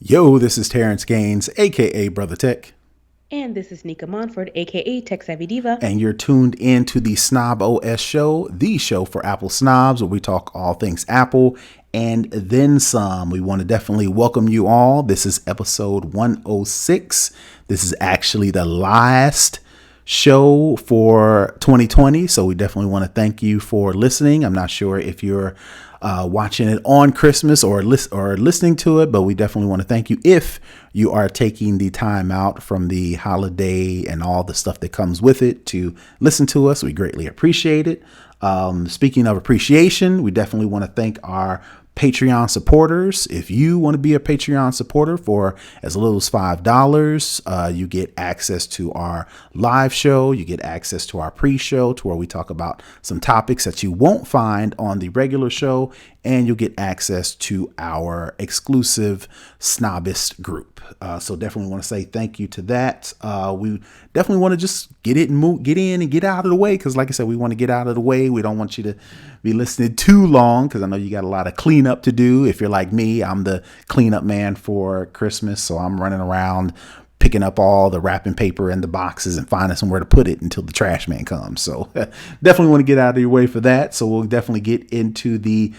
Yo, this is Terrance Gaines, aka Brother Tech, And this is Nica Montford, aka Tech Savvy Diva. and you're tuned in to the snobOS show, the show for Apple snobs, where we talk all things Apple and then some. We want to definitely welcome you all. This is episode 106. This is actually the last show for 2020, so we definitely want to thank you for listening. I'm not sure if you're watching it on Christmas or listening to it, but we definitely want to thank you if you are taking the time out from the holiday and all the stuff that comes with it to listen to us. We greatly appreciate it. Speaking of appreciation, we definitely want to thank our Patreon supporters. If you want to be a Patreon supporter for as little as $5, you get access to our live show. You get access to our pre-show, to where we talk about some topics that you won't find on the regular show, and you'll get access to our exclusive snobist group. So definitely want to say thank you to that. We definitely want to just get in and get out of the way, because like I said, we want to get out of the way. We don't want you to be listening too long, because I know you got a lot of cleanup to do. If you're like me, I'm the cleanup man for Christmas, so I'm running around picking up all the wrapping paper and the boxes and finding somewhere to put it until the trash man comes. So definitely want to get out of your way for that. So we'll definitely get into the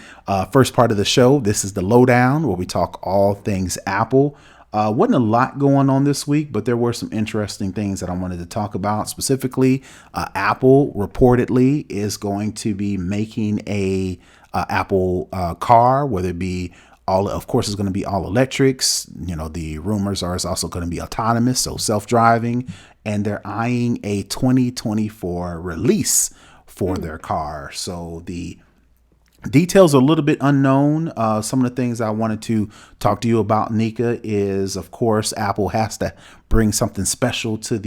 first part of the show. This is the lowdown, where we talk all things Apple. Wasn't a lot going on this week, but there were some interesting things that I wanted to talk about. Specifically, Apple reportedly is going to be making a Apple car, whether it be all, of course, it's going to be all electrics. You know, the rumors are it's also going to be autonomous, so self-driving, and they're eyeing a 2024 release for their car. So the details are a little bit unknown. Some of the things I wanted to talk to you about, Nica, is of course Apple has to bring something special to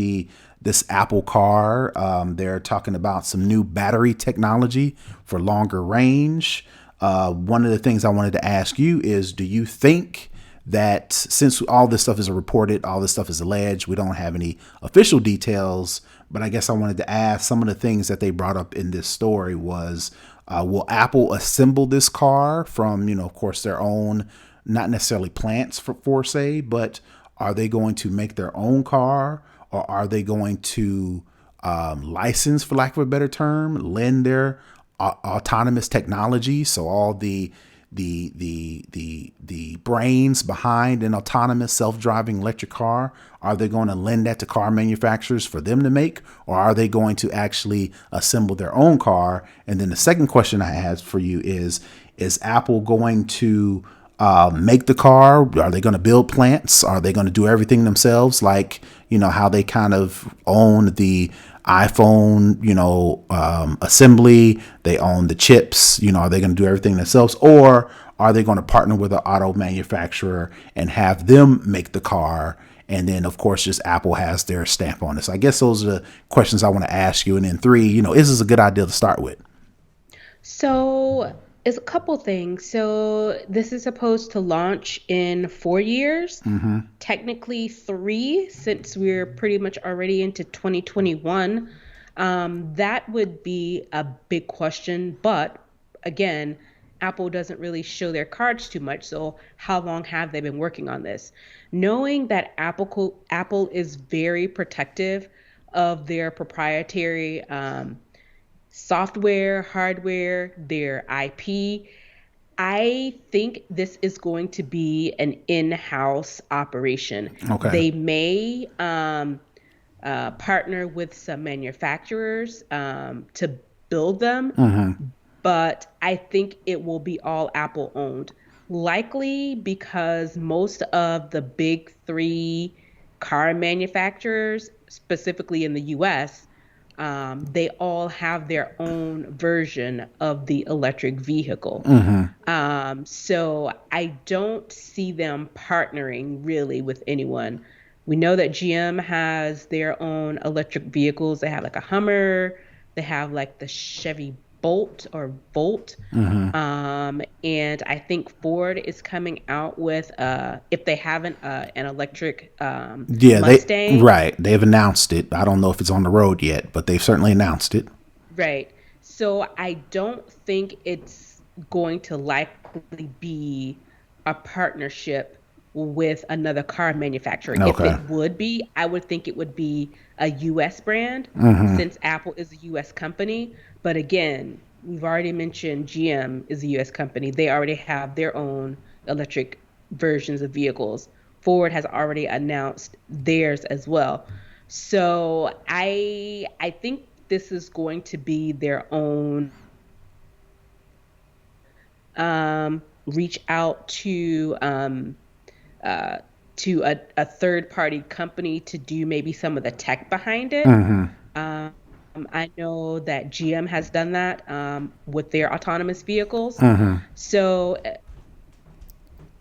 this Apple car. They're talking about some new battery technology for longer range. One of the things I wanted to ask you is, do you think that since all this stuff is reported, all this stuff is alleged, we don't have any official details, but I guess I wanted to ask, some of the things that they brought up in this story was, will Apple assemble this car from, of course, their own, not necessarily plants for say, but are they going to make their own car, or are they going to license, for lack of a better term, lend their autonomous technology? So all the brains behind an autonomous self-driving electric car, are they going to lend that to car manufacturers for them to make, or are they going to actually assemble their own car? And then the second question I had for you is Apple going to make the car? Are they going to build plants? Are they going to do everything themselves, like how they kind of own the iPhone, assembly? They own the chips. Are they going to do everything themselves, or are they going to partner with an auto manufacturer and have them make the car? And then, of course, just Apple has their stamp on it. So I guess those are the questions I want to ask you. And then three, is this a good idea to start with? So, it's a couple things. So, this is supposed to launch in 4 years, technically three, since we're pretty much already into 2021. That would be a big question. But again, Apple doesn't really show their cards too much. So, how long have they been working on this? Knowing that Apple is very protective of their proprietary software, hardware, their IP, I think this is going to be an in-house operation. Okay. They may partner with some manufacturers to build them, but I think it will be all Apple owned. Likely because most of the big three car manufacturers, specifically in the US, they all have their own version of the electric vehicle. So I don't see them partnering really with anyone. We know that GM has their own electric vehicles. They have like a Hummer, they have like the Chevy Bolt or Volt. And I think Ford is coming out with, if they haven't, an electric Yeah, Mustang. they've announced it. I don't know if it's on the road yet, but they've certainly announced it. Right. So I don't think it's going to likely be a partnership with another car manufacturer. If Okay. it would be, I would think it would be a US brand since Apple is a US company. But again, we've already mentioned GM is a US company. They already have their own electric versions of vehicles. Ford has already announced theirs as well. So I think this is going to be their own reach out uh, to a third party company to do maybe some of the tech behind it. Um, I know that GM has done that with their autonomous vehicles. So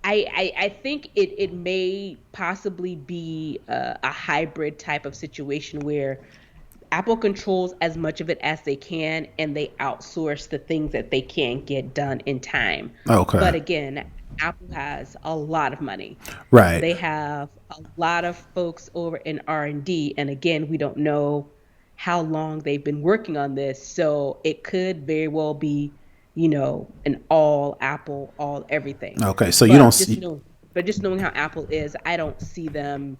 I think it may possibly be a hybrid type of situation where Apple controls as much of it as they can and they outsource the things that they can't get done in time. Okay. But again, Apple has a lot of money. Right. They have a lot of folks over in R&D, and again, we don't know how long they've been working on this, so it could very well be, an all Apple, all everything. Okay. So you don't But just see. know, but just knowing how Apple is, I don't see them,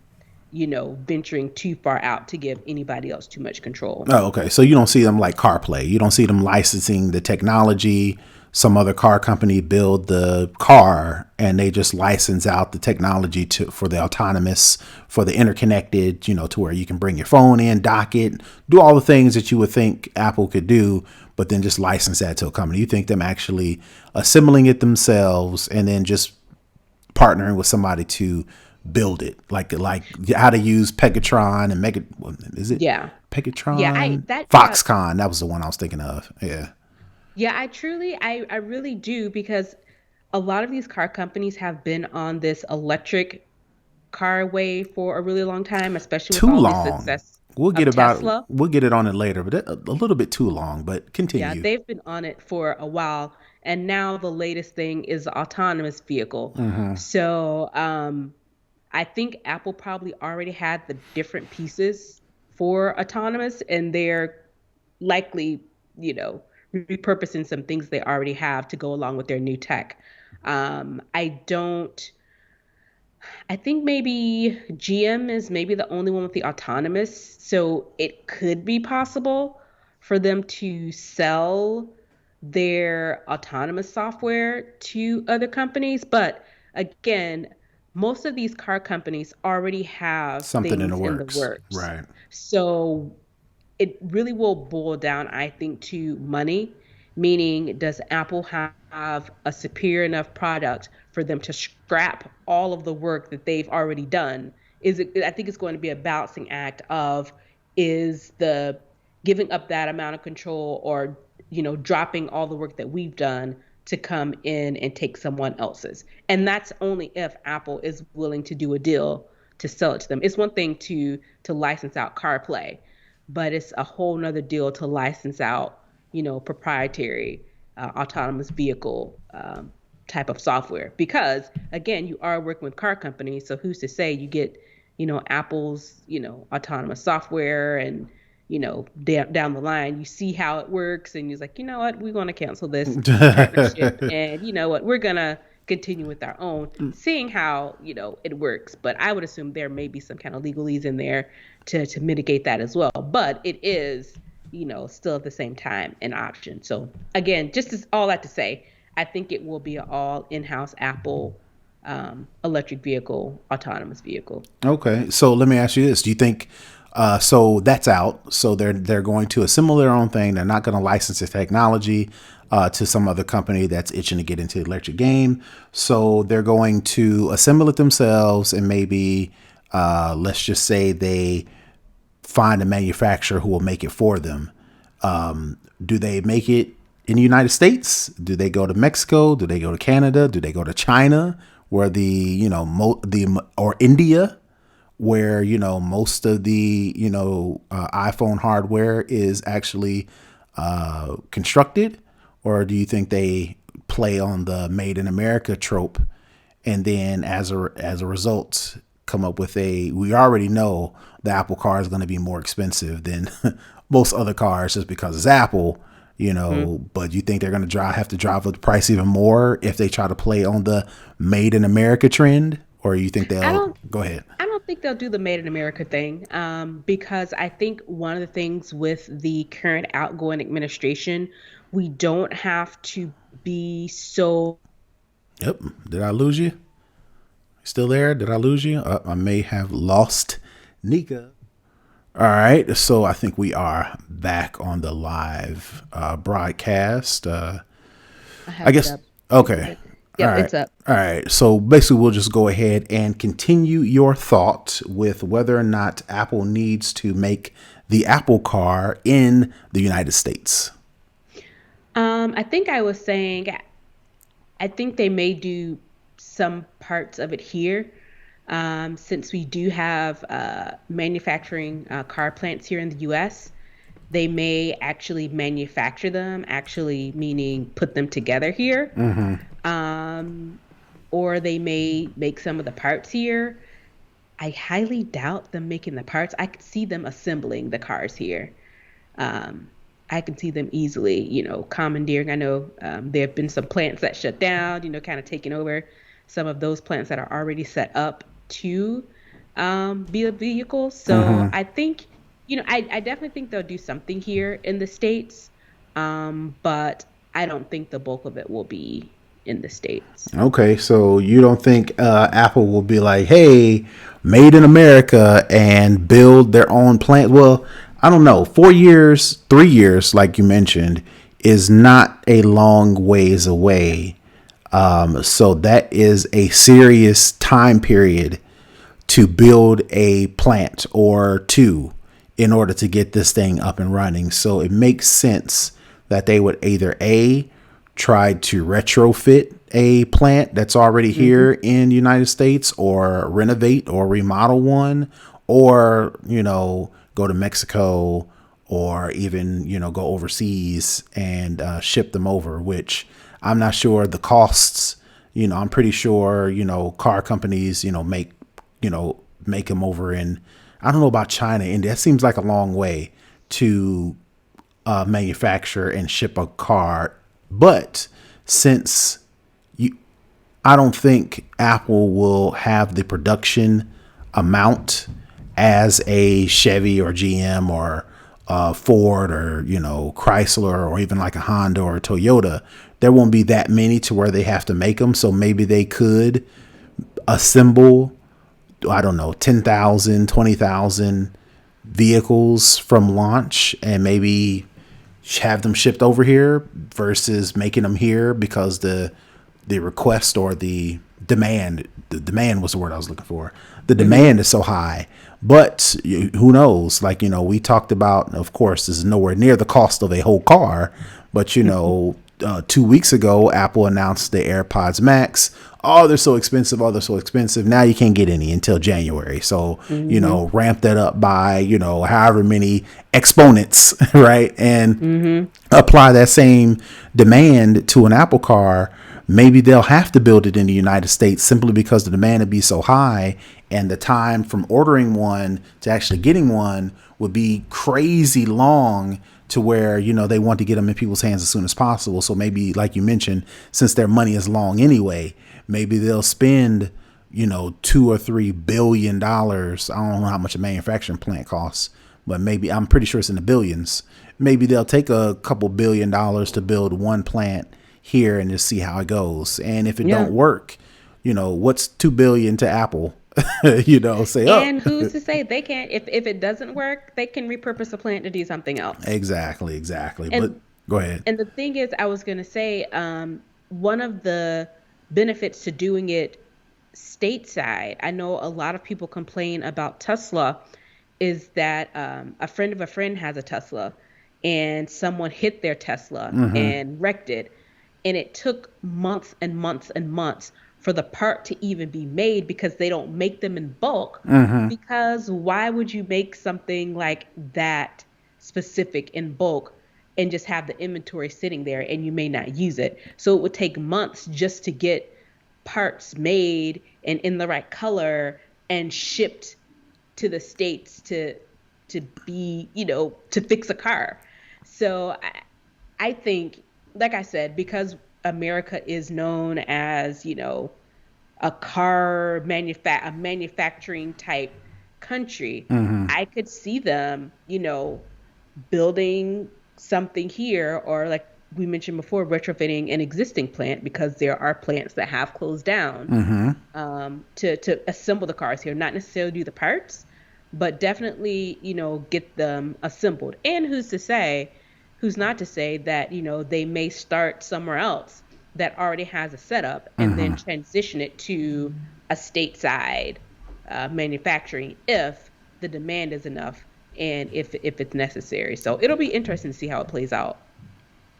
venturing too far out to give anybody else too much control. Oh, okay. So you don't see them like CarPlay. You don't see them licensing the technology. Some other car company build the car and they just license out the technology for the autonomous, for the interconnected, to where you can bring your phone in, dock it, do all the things that you would think Apple could do, but then just license that to a company. You think them actually assembling it themselves and then just partnering with somebody to build it, like how to use Pegatron and Mega. Is it Yeah. Yeah, I Pegatron? that yeah, Foxconn. That was the one I was thinking of. Yeah. yeah, I really do because a lot of these car companies have been on this electric car wave for a really long time, especially with Too all the long. success of Tesla. We'll get it on it later, but a little bit too long. But Yeah, continue. they've been on it for a while, and now the latest thing is the autonomous vehicle. So, I think Apple probably already had the different pieces for autonomous, and they're likely, repurposing some things they already have to go along with their new tech. I don't. I think maybe GM is maybe the only one with the autonomous, so it could be possible for them to sell their autonomous software to other companies. But again, most of these car companies already have Something in the things in the works. works. Right. So it really will boil down, I think, to money, meaning does Apple have a superior enough product for them to scrap all of the work that they've already done? I think it's going to be a balancing act of is the giving up that amount of control or, dropping all the work that we've done to come in and take someone else's. And that's only if Apple is willing to do a deal to sell it to them. It's one thing to license out CarPlay, but it's a whole nother deal to license out, proprietary autonomous vehicle type of software. Because again, you are working with car companies, so who's to say you get, Apple's, autonomous software and down the line, you see how it works, and you're like, you know what, we're going to cancel this partnership, and you know what, we're going to continue with our own, seeing how it works. But I would assume there may be some kind of legalese in there to mitigate that as well. But it is, still at the same time an option. So again, just as all that to say, I think it will be an all in-house Apple electric vehicle, autonomous vehicle. Okay, so let me ask you this: do you think? So that's out. So they're going to assemble their own thing. They're not going to license the technology to some other company that's itching to get into the electric game. So they're going to assemble it themselves, and maybe let's just say they find a manufacturer who will make it for them. Do they make it in the United States? Do they go to Mexico? Do they go to Canada? Do they go to China, where the or India, where most of the iPhone hardware is actually constructed? Or do you think they play on the made in America trope, and then as a result come up with we already know the Apple car is going to be more expensive than most other cars just because it's Apple, but you think they're going to have to drive up the price even more if they try to play on the made in America trend? or you think I they'll don't go ahead? I don't think they'll do the Made in America thing, because I think one of the things with the current outgoing administration, we don't have to be so. Yep. Did I lose you? Still there? Did I lose you? I may have lost Nica. All right. So I think we are back on the live broadcast. I I have it guess. up. Take a Okay. look. All Yep, right. it's up. All right. So basically, we'll just go ahead and continue your thought with whether or not Apple needs to make the Apple Car in the United States. I think I was saying I think they may do some parts of it here, since we do have manufacturing car plants here in the US. They may actually manufacture them, actually meaning put them together here, um, or they may make some of the parts here. I highly doubt them making the parts. I could see them assembling the cars here. Um, I can see them easily, commandeering. I know there have been some plants that shut down, kind of taking over some of those plants that are already set up to be a vehicle. So I think, I definitely think they'll do something here in the States, but I don't think the bulk of it will be in the States. Okay, so you don't think Apple will be like, "Hey, made in America," and build their own plant? Well, I don't know. 4 years, 3 years, like you mentioned, is not a long ways away. So that is a serious time period to build a plant or two in order to get this thing up and running. So it makes sense that they would either A, try to retrofit a plant that's already Hmm. here in the United States, or renovate or remodel one, or, go to Mexico, or even, go overseas and ship them over, which I'm not sure the costs. I'm pretty sure, car companies, make them over in, I don't know about China, India. That seems like a long way to manufacture and ship a car. But since you, I don't think Apple will have the production amount as a Chevy or GM or Ford or Chrysler or even like a Honda or a Toyota. There won't be that many to where they have to make them. So maybe they could assemble, I don't know, 10,000, 20,000 vehicles from launch and maybe have them shipped over here versus making them here because the request or the demand was the word I was looking for. The Hmm. demand is so high, but who knows? Like, we talked about, of course, this is nowhere near the cost of a whole car, but 2 weeks ago, Apple announced the AirPods Max. Oh, they're so expensive. Oh, they're so expensive. Now you can't get any until January. So, Hmm. ramp that up by, however many exponents, right? And Hmm. apply that same demand to an Apple car. Maybe they'll have to build it in the United States simply because the demand would be so high, and the time from ordering one to actually getting one would be crazy long, to where they want to get them in people's hands as soon as possible. So maybe, like you mentioned, since their money is long anyway, maybe they'll spend 2 or 3 billion dollars. I don't know how much a manufacturing plant costs, but maybe, I'm pretty sure it's in the billions. Maybe they'll take a couple $1 billion to build one plant here and just see how it goes. And if it don't Yeah. work, what's 2 billion to Apple? Say, oh, And who's to say they can't, if it doesn't work, they can repurpose a plant to do something else. exactly. But And go ahead. and the thing is, I was gonna say, one of the benefits to doing it stateside, I know a lot of people complain about Tesla, is that a friend of a friend has a Tesla, and someone hit their Tesla and wrecked it. And it took months and months and months for the part to even be made, because they don't make them in bulk. Because why would you make something like that specific in bulk and just have the inventory sitting there and you may not use it? So it would take months just to get parts made and in the right color and shipped to the States to be, to fix a car. So I think, like I said, because America is known as, a manufacturing type country, Mm-hmm. I could see them, building something here, or like we mentioned before, retrofitting an existing plant, because there are plants that have closed down, Mm-hmm. to assemble the cars here, not necessarily do the parts, but definitely, get them assembled. And who's not to say that, they may start somewhere else that already has a setup and then Mm-hmm. transition it to a stateside manufacturing if the demand is enough and if it's necessary. So it'll be interesting to see how it plays out.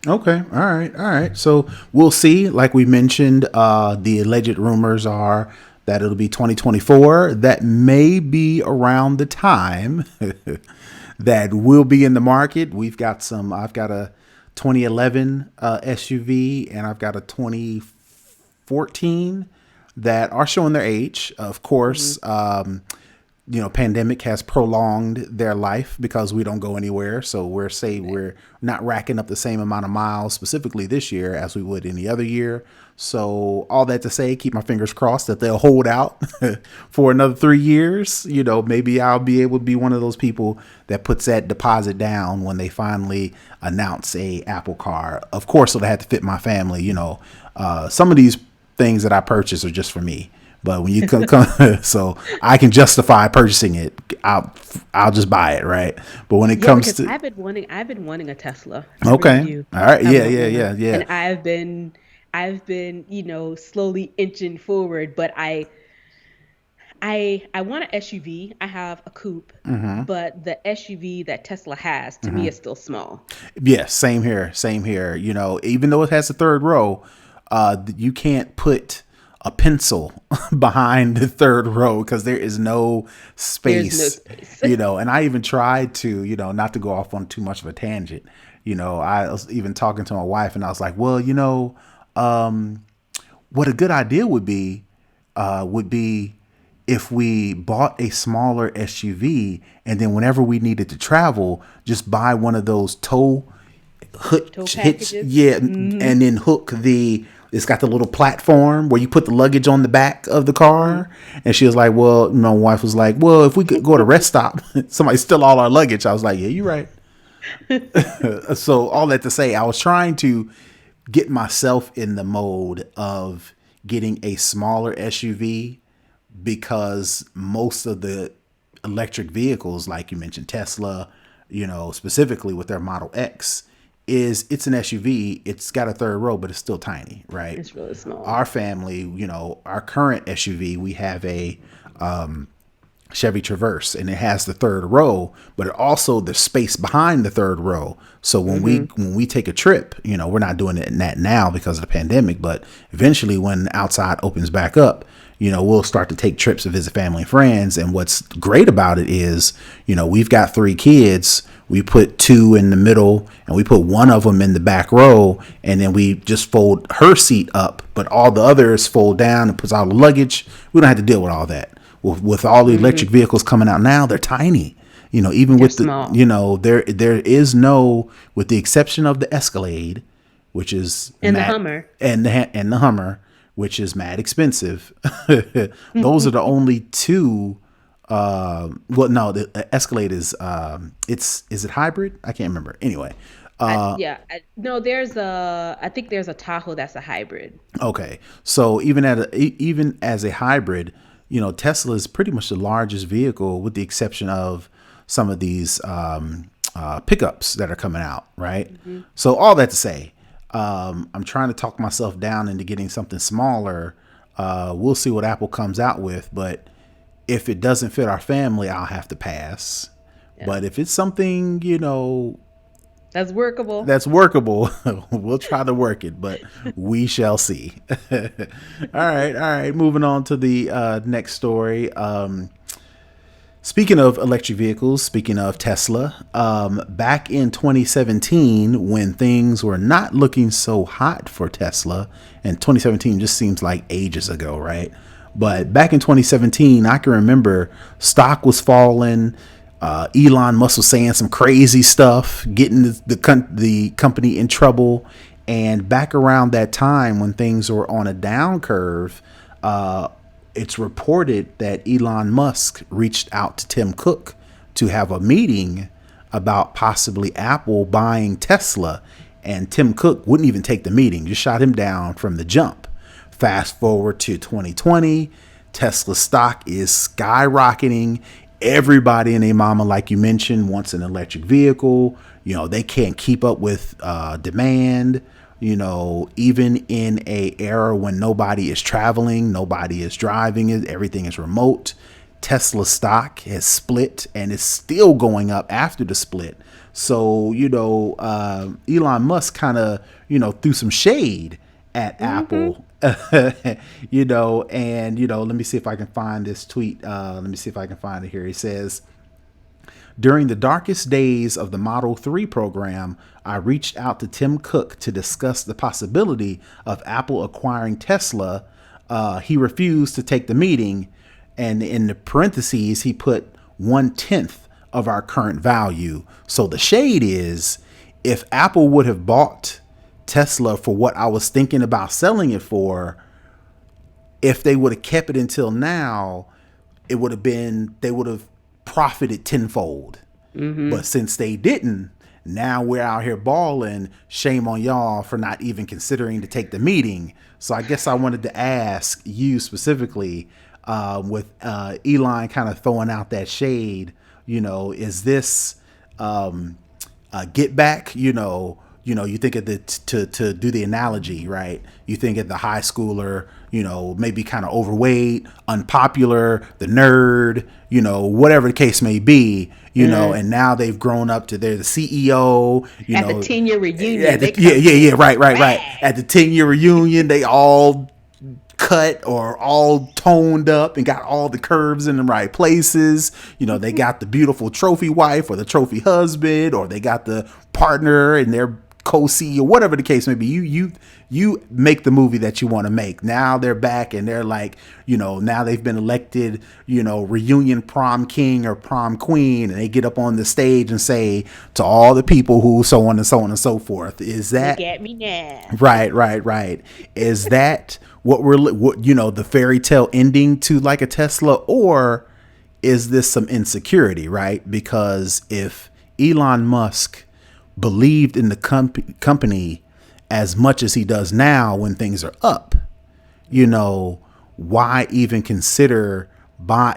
Okay. All right. All right. So we'll see. Like we mentioned, the alleged rumors are that it'll be 2024. That may be around the time that will be in the market. I've got a 2011 SUV, and I've got a 2014 that are showing their age. Of course, Hmm. pandemic has prolonged their life because we don't go anywhere. So we're not racking up the same amount of miles specifically this year as we would any other year. So all that to say, keep my fingers crossed that they'll hold out for another 3 years. Maybe I'll be able to be one of those people that puts that deposit down when they finally announce a Apple car. Of course, it'll have to fit my family. Some of these things that I purchase are just for me. But when you come, so I can justify purchasing it, I'll just buy it, right? But when it Yeah, comes because to I've been wanting a Tesla. I really okay, do. all right, I yeah, want yeah, one. yeah, yeah, And I've been, slowly inching forward, but I want an SUV. I have a coupe, but the SUV that Tesla has to me is still small. yeah. Same here, same here. Even though it has a third row, you can't put a pencil behind the third row because there is no There's no space. space. And I even tried to, not to go off on too much of a tangent. I was even talking to my wife, and I was like, well, what a good idea would be if we bought a smaller SUV, and then whenever we needed to travel, just buy one of those tow Tow hitch, packages. yeah, Hmm. and then it's got the little platform where you put the luggage on the back of the Hmm. car. And she was like, well, my wife was like, well, if we could go to rest stop, somebody steal all our luggage. I was like, yeah, you're right. So all that to say, I was trying to get myself in the mode of getting a smaller SUV because most of the electric vehicles, like you mentioned, Tesla, specifically with their Model X, it's an SUV. It's got a third row, but it's still tiny, right? It's really small. Our family, our current SUV, we have a Chevy Traverse, and it has the third row, but it also the space behind the third row. So when we Hmm. when we take a trip, we're not doing it in that now because of the pandemic, but eventually when outside opens back up, we'll start to take trips to visit family and friends. And what's great about it is, we've got 3 kids. We put 2 in the middle, and we put one of them in the back row, and then we just fold her seat up, but all the others fold down and puts all the luggage. We don't have to deal with all that. With all the electric Hmm. vehicles coming out now, they're tiny. Even They're with small. there is no, with the exception of the Escalade, which is And the mad, Hummer. and the Hummer, which is mad expensive. Those are the only two. Well, no, the Escalade is is it hybrid? I can't remember. Anyway, Yeah, no, I think there's a Tahoe that's a hybrid. okay, so even as a hybrid, Tesla is pretty much the largest vehicle, with the exception of some of these pickups that are coming out, right? Hmm. So all that to say, I'm trying to talk myself down into getting something smaller. We'll see what Apple comes out with, but if it doesn't fit our family, I'll have to pass. Yeah, But if it's something, that's workable. that's workable, we'll try to work it, but we shall see. All right, all right. Moving on to the next story. Speaking of electric vehicles, speaking of Tesla, back in 2017, when things were not looking so hot for Tesla, and 2017 just seems like ages ago, right? But back in 2017, I can remember stock was falling. Elon Musk was saying some crazy stuff, getting the company in trouble. And back around that time, when things were on a down curve, it's reported that Elon Musk reached out to Tim Cook to have a meeting about possibly Apple buying Tesla, and Tim Cook wouldn't even take the meeting, just shot him down from the jump. Fast forward to 2020, Tesla stock is skyrocketing. Everybody and their mama, like you mentioned, wants an electric vehicle. They can't keep up with demand. Even in a era when nobody is traveling, nobody is driving it, everything is remote. Tesla stock has split and is still going up after the split. So, Elon Musk kind of, threw some shade at Apple, and, let me see if I can find this tweet. Let me see if I can find it here. He says, during the darkest days of the Model 3 program, I reached out to Tim Cook to discuss the possibility of Apple acquiring Tesla. He refused to take the meeting. And in the parentheses, he put 1/10 of our current value. So the shade is, if Apple would have bought Tesla for what I was thinking about selling it for, if they would have kept it until now, they would have profited tenfold. But since they didn't, now we're out here balling. Shame on y'all for not even considering to take the meeting. So I guess I wanted to ask you specifically, with Elon kind of throwing out that shade, is this get back? You think of to do the analogy, right? You think of the high schooler, maybe kind of overweight, unpopular, the nerd, whatever the case may be, and now they've grown up to they're the CEO, at the 10-year reunion. Right. At the 10-year reunion, they all cut or all toned up and got all the curves in the right places. They got the beautiful trophy wife or the trophy husband, or they got the partner and their co-CEO, whatever the case may be. You make the movie that you want to make. Now they're back and they're like, now they've been elected, reunion prom king or prom queen, and they get up on the stage and say to all the people who so on and so on and so forth. Is that, look at me now? Right. Is that what the fairy tale ending to like a Tesla, or is this some insecurity, right? Because if Elon Musk believed in the company as much as he does now when things are up, why even consider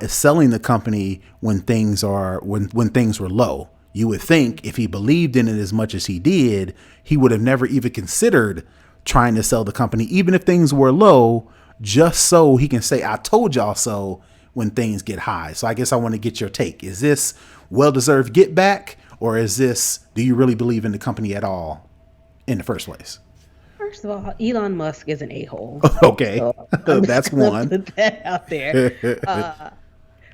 selling the company when things were low? You would think if he believed in it as much as he did, he would have never even considered trying to sell the company, even if things were low, just so he can say, I told y'all so when things get high. So I guess I want to get your take. Is this well-deserved get back, or is this, do you really believe in the company at all in the first place? First of all, Elon Musk is an a-hole. Okay. So that's one. Put that out there.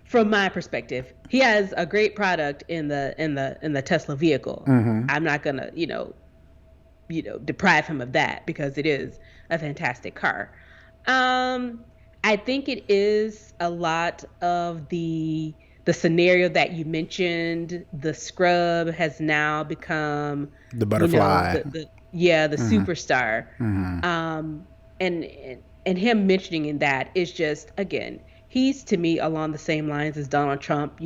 From my perspective, he has a great product in the Tesla vehicle. I'm not gonna, deprive him of that, because it is a fantastic car. I think it is a lot of the scenario that you mentioned. The scrub has now become the butterfly. The superstar. And him mentioning in that is just, again, he's to me along the same lines as Donald Trump,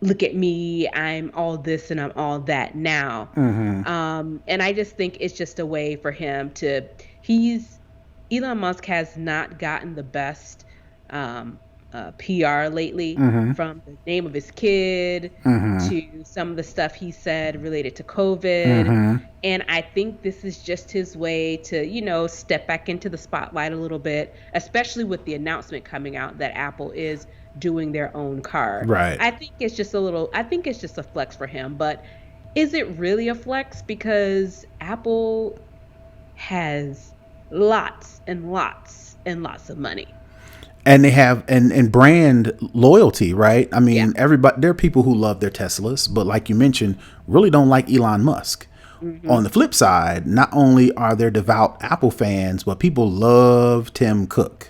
look at me, I'm all this and I'm all that now. And I just think it's just a way for him to, Elon Musk has not gotten the best PR lately, from the name of his kid to some of the stuff he said related to COVID. And I think this is just his way to, step back into the spotlight a little bit, especially with the announcement coming out that Apple is doing their own car. Right. I think it's just a flex for him, but is it really a flex? Because Apple has lots and lots and lots of money. And they have and brand loyalty, right? I mean, everybody, there are people who love their Teslas, but like you mentioned, really don't like Elon Musk. On the flip side, not only are there devout Apple fans, but people love Tim Cook.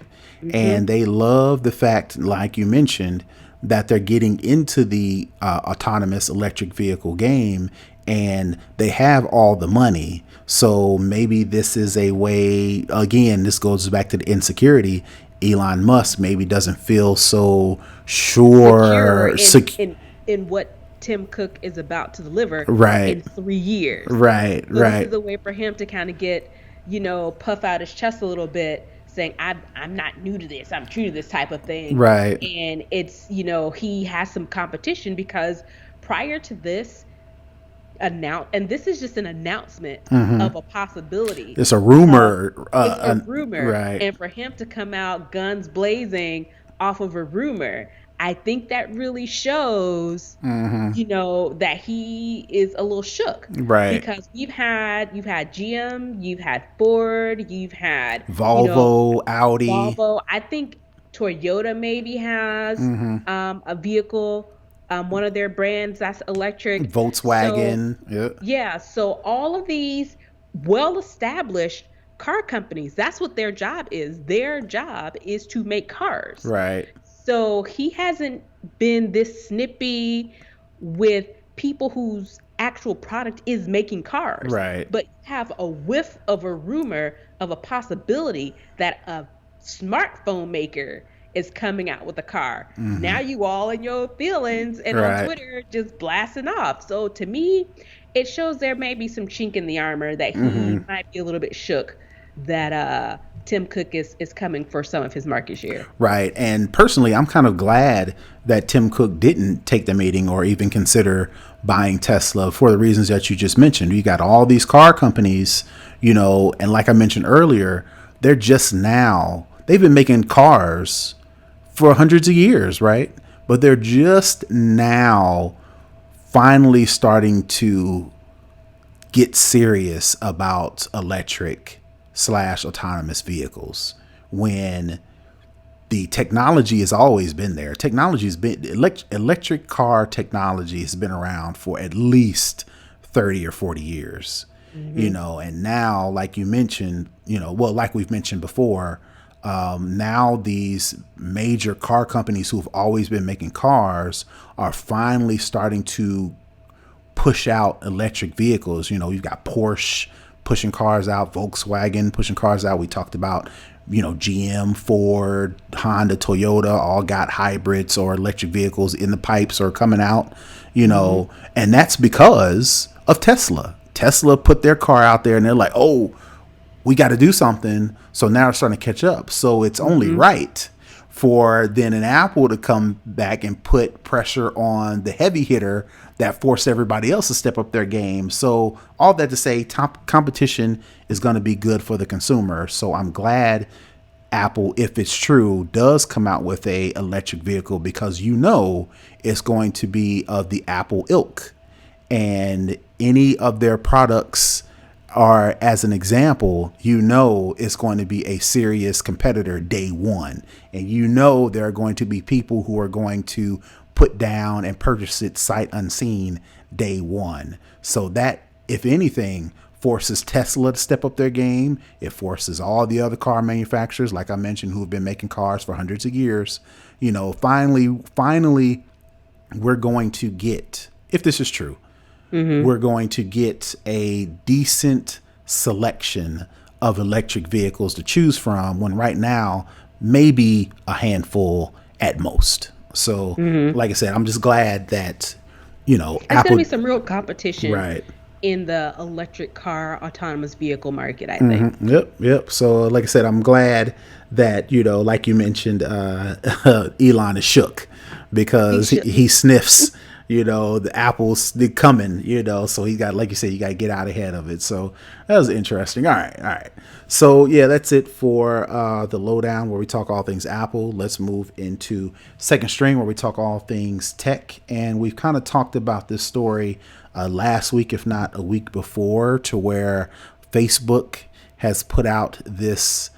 And they love the fact, like you mentioned, that they're getting into the autonomous electric vehicle game and they have all the money. So maybe this is a way, again, this goes back to the insecurity. Elon Musk maybe doesn't feel so Secure sure. in what Tim Cook is about to deliver Right, in 3 years. right, So this right, is a way for him to kind of get, puff out his chest a little bit, saying, I'm not new to this. I'm true to this type of thing. right. And it's, he has some competition because prior to this and this is just an announcement of a possibility. It's a rumor. It's a rumor. Right. And for him to come out guns blazing off of a rumor, I think that really shows, that he is a little shook. Right. Because you've had GM, you've had Ford, you've had, Volvo, Audi. Volvo. I think Toyota maybe has a vehicle, one of their brands that's electric. Volkswagen. So, yeah. So all of these well-established car companies, that's what their job is. Their job is to make cars. Right. So he hasn't been this snippy with people whose actual product is making cars. Right. But you have a whiff of a rumor of a possibility that a smartphone maker is coming out with a car. Now you all in your feelings and on Twitter just blasting off. So to me, it shows there may be some chink in the armor that he might be a little bit shook that Tim Cook is coming for some of his market share. Right. And personally, I'm kind of glad that Tim Cook didn't take the meeting or even consider buying Tesla for the reasons that you just mentioned. You got all these car companies, and like I mentioned earlier, they've been making cars for hundreds of years, right? But they're just now finally starting to get serious about electric/autonomous vehicles when the technology has always been there. Electric car technology has been around for at least 30 or 40 years, and now, like you mentioned, like we've mentioned before, now these major car companies who've always been making cars are finally starting to push out electric vehicles. You've got Porsche pushing cars out, Volkswagen pushing cars out. We talked about, GM, Ford, Honda, Toyota all got hybrids or electric vehicles in the pipes or coming out, and that's because of Tesla. Tesla put their car out there and they're like, oh, we got to do something. So now it's starting to catch up. So it's only right for then an Apple to come back and put pressure on the heavy hitter that forced everybody else to step up their game. So all that to say, top competition is going to be good for the consumer. So I'm glad Apple, if it's true, does come out with a electric vehicle because it's going to be of the Apple ilk, and any of their products are, as an example, it's going to be a serious competitor day one. And there are going to be people who are going to put down and purchase it sight unseen day one. So that, if anything, forces Tesla to step up their game. It forces all the other car manufacturers, like I mentioned, who have been making cars for hundreds of years. Finally, we're going to get, if this is true, we're going to get a decent selection of electric vehicles to choose from, when right now maybe a handful at most. So like I said, I'm just glad that, There's Apple, going to be some real competition right, in the electric car autonomous vehicle market, I think. Yep. So like I said, I'm glad that, like you mentioned, Elon is shook because he sniffs the Apple's coming, so he got, like you said, you got to get out ahead of it. So that was interesting. All right. So yeah, that's it for the lowdown where we talk all things Apple. Let's move into second string where we talk all things tech. And we've kind of talked about this story last week, if not a week before, to where Facebook has put out this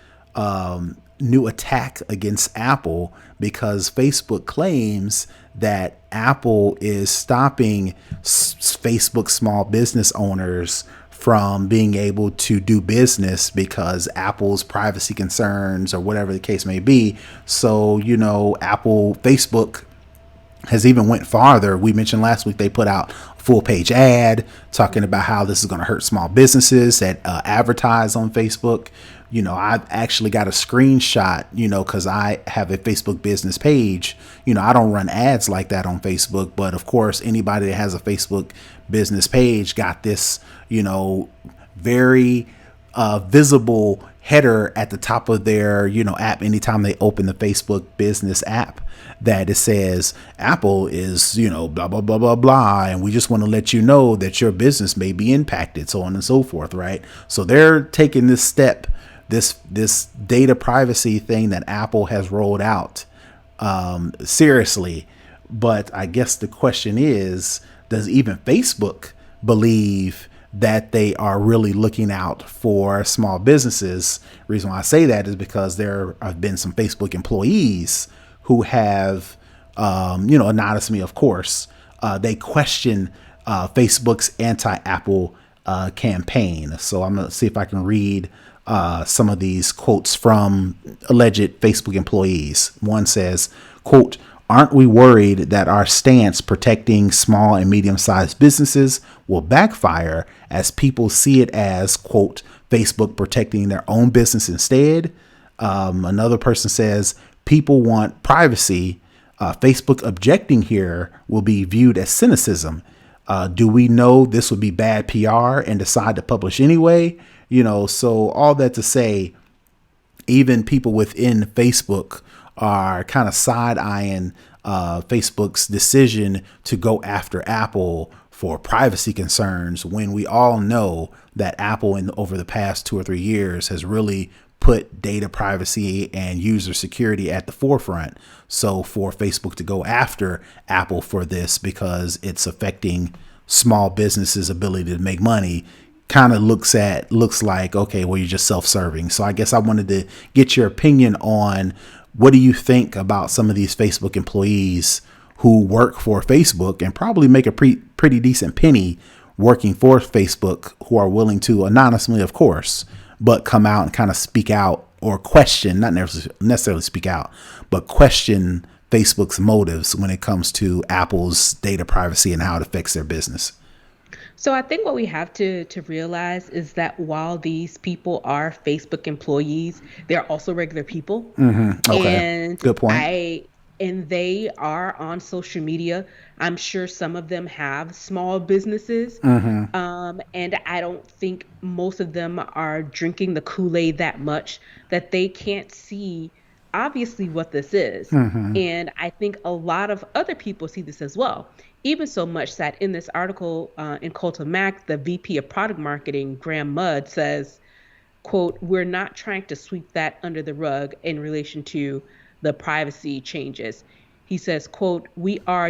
new attack against Apple because Facebook claims that Apple is stopping Facebook small business owners from being able to do business because Apple's privacy concerns or whatever the case may be. So, Facebook has even went farther. We mentioned last week they put out a full page ad talking about how this is going to hurt small businesses that advertise on Facebook. I've actually got a screenshot, because I have a Facebook business page. I don't run ads like that on Facebook, but of course, anybody that has a Facebook business page got this, very visible header at the top of their, app anytime they open the Facebook business app, that it says Apple is, blah, blah, blah, blah, blah. And we just want to let you know that your business may be impacted, so on and so forth. Right. So they're taking this step, this data privacy thing that Apple has rolled out seriously. But I guess the question is, does even Facebook believe that they are really looking out for small businesses? Reason why I say that is because there have been some Facebook employees who have, anonymously, of course, they question Facebook's anti-Apple campaign. So I'm going to see if I can read some of these quotes from alleged Facebook employees. One says, quote, "Aren't we worried that our stance protecting small and medium-sized businesses will backfire as people see it as, quote, Facebook protecting their own business instead?" Another person says, "People want privacy. Facebook objecting here will be viewed as cynicism. Do we know this would be bad PR and decide to publish anyway?" So all that to say, even people within Facebook are kind of side-eyeing Facebook's decision to go after Apple for privacy concerns, when we all know that Apple over the past 2 or 3 years has really put data privacy and user security at the forefront. So for Facebook to go after Apple for this because it's affecting small businesses' ability to make money kind of looks like, okay, well, you're just self-serving. So I guess I wanted to get your opinion on, what do you think about some of these Facebook employees who work for Facebook and probably make a pretty decent penny working for Facebook, who are willing to anonymously, of course, but come out and kind of speak out or question, not necessarily speak out, but question Facebook's motives when it comes to Apple's data privacy and how it affects their business? So I think what we have to realize is that while these people are Facebook employees, they're also regular people. Okay. And Good point. they are on social media. I'm sure some of them have small businesses. And I don't think most of them are drinking the Kool-Aid that much that they can't see obviously what this is. And I think a lot of other people see this as well. Even so much that in this article in Cult of Mac, the VP of product marketing, Graham Mudd, says, quote, "We're not trying to sweep that under the rug in relation to the privacy changes." He says, quote, "We are,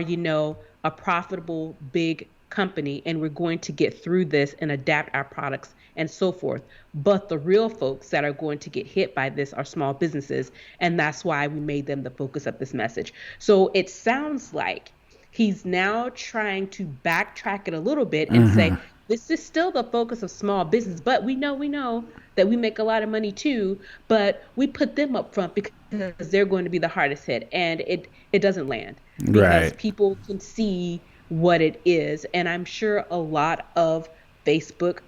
a profitable big company, and we're going to get through this and adapt our products and so forth. But the real folks that are going to get hit by this are small businesses. And that's why we made them the focus of this message." So it sounds like he's now trying to backtrack it a little bit and say, this is still the focus of small business, but we know that we make a lot of money too, but we put them up front because they're going to be the hardest hit. And it doesn't land because people can see what it is. And I'm sure a lot of Facebook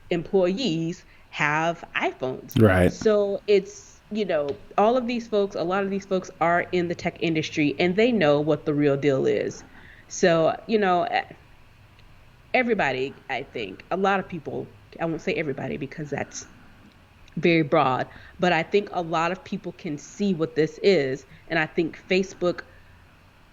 employees have iPhones. Right. So it's, a lot of these folks are in the tech industry and they know what the real deal is. So, everybody, I think, a lot of people, I won't say everybody because that's very broad, but I think a lot of people can see what this is. And I think Facebook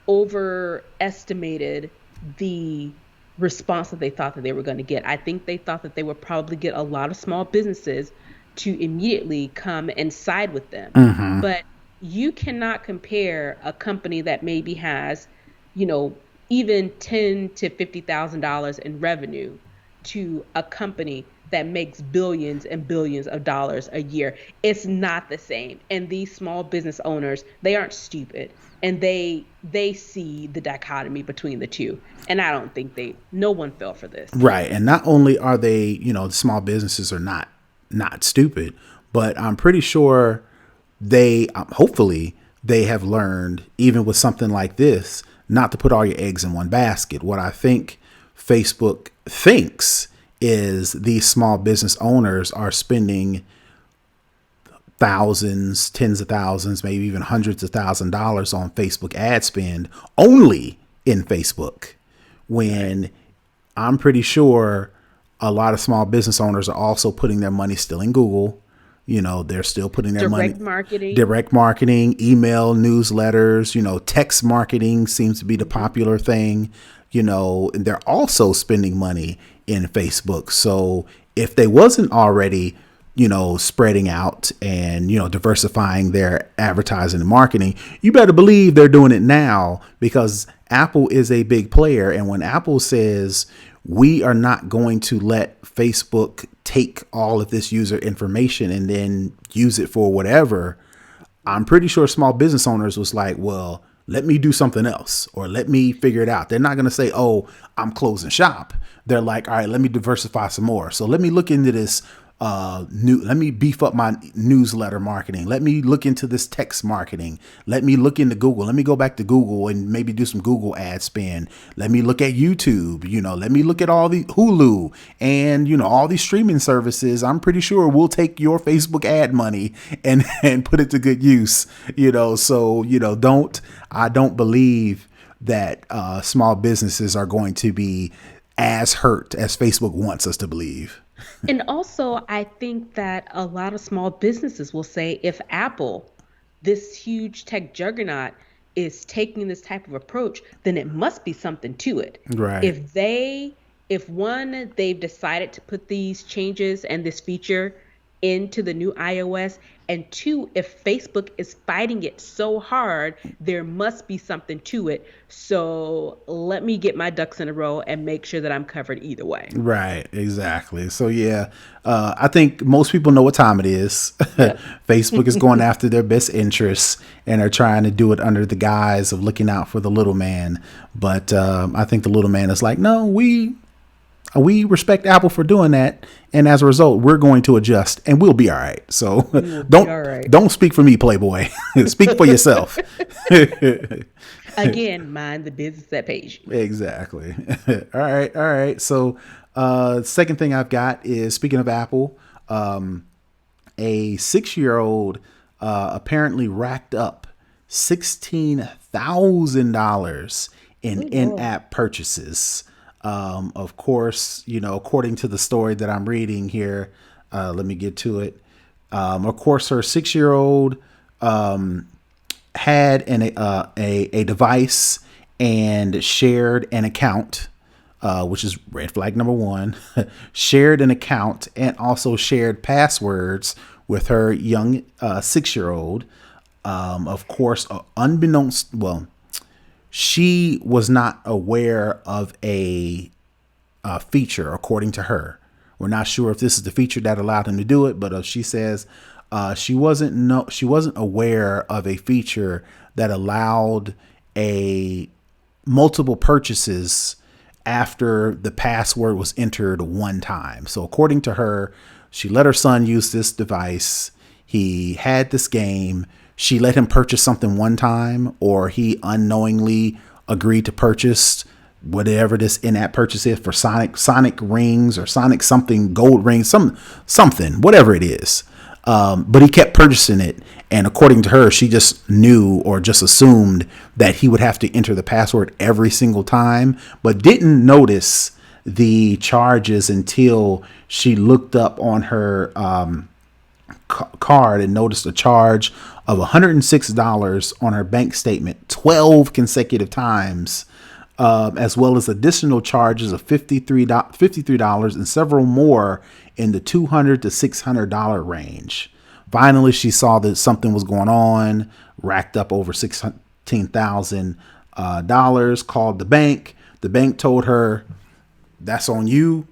overestimated the response that they thought that they were going to get. I think they thought that they would probably get a lot of small businesses to immediately come and side with them. But you cannot compare a company that maybe has, even $10,000 to $50,000 in revenue to a company that makes billions and billions of dollars a year. It's not the same. And these small business owners, they aren't stupid. And they see the dichotomy between the two. And I don't think no one fell for this. Right. And not only are they, the small businesses are not stupid, but I'm pretty sure hopefully they have learned, even with something like this, not to put all your eggs in one basket. What I think Facebook thinks is these small business owners are spending thousands, tens of thousands, maybe even hundreds of $1,000s on Facebook ad spend only in Facebook, when I'm pretty sure a lot of small business owners are also putting their money still in Google. You know, they're still putting their direct marketing, email, newsletters, you know, text marketing seems to be the popular thing, you know, and they're also spending money in Facebook. So if they wasn't already, you know, spreading out and, you know, diversifying their advertising and marketing, you better believe they're doing it now, because Apple is a big player. And when Apple says we are not going to let Facebook take all of this user information and then use it for whatever, I'm pretty sure small business owners was like, well, let me do something else, or let me figure it out. They're not going to say, oh, I'm closing shop. They're like, all right, let me diversify some more. So let me look into this let me beef up my newsletter marketing. Let me look into this text marketing. Let me look into Google. Let me go back to Google and maybe do some Google ad spend. Let me look at YouTube, you know, let me look at all the Hulu and, you know, all these streaming services. I'm pretty sure we'll take your Facebook ad money and put it to good use, you know. So, you know, I don't believe that small businesses are going to be as hurt as Facebook wants us to believe. And also, I think that a lot of small businesses will say, if Apple, this huge tech juggernaut, is taking this type of approach, then it must be something to it. Right. If they've decided to put these changes and this feature into the new iOS, and two, if Facebook is fighting it so hard, there must be something to it. So let me get my ducks in a row and make sure that I'm covered either way. Right, exactly. So yeah, I think most people know what time it is. Yep. Facebook is going after their best interests, and they're trying to do it under the guise of looking out for the little man. But I think the little man is like, no, we respect Apple for doing that, and as a result, we're going to adjust, and we'll be all right. So don't speak for me, Playboy. Speak for yourself. Again, mind the business that pays you. Exactly. All right. So second thing I've got is, speaking of Apple, a 6-year-old apparently racked up $16,000 in in-app purchases. Of course, you know, according to the story that I'm reading here, let me get to it. Of course, her 6-year-old had a device and shared an account, which is red flag number one. Shared an account and also shared passwords with her young 6-year-old. Of course, she was not aware of a feature, according to her. We're not sure if this is the feature that allowed him to do it, but she says she wasn't aware of a feature that allowed multiple purchases after the password was entered one time. So according to her, she let her son use this device. He had this game. She let him purchase something one time, or he unknowingly agreed to purchase whatever this in-app purchase is for Sonic rings or Sonic something, gold rings, something, whatever it is. But he kept purchasing it. And according to her, she just knew or just assumed that he would have to enter the password every single time, but didn't notice the charges until she looked up on her card and noticed a charge of $106 on her bank statement 12 consecutive times, as well as additional charges of $53 and several more in the $200 to $600 range. Finally, she saw that something was going on, racked up over $16,000, called the bank. The bank told her, that's on you.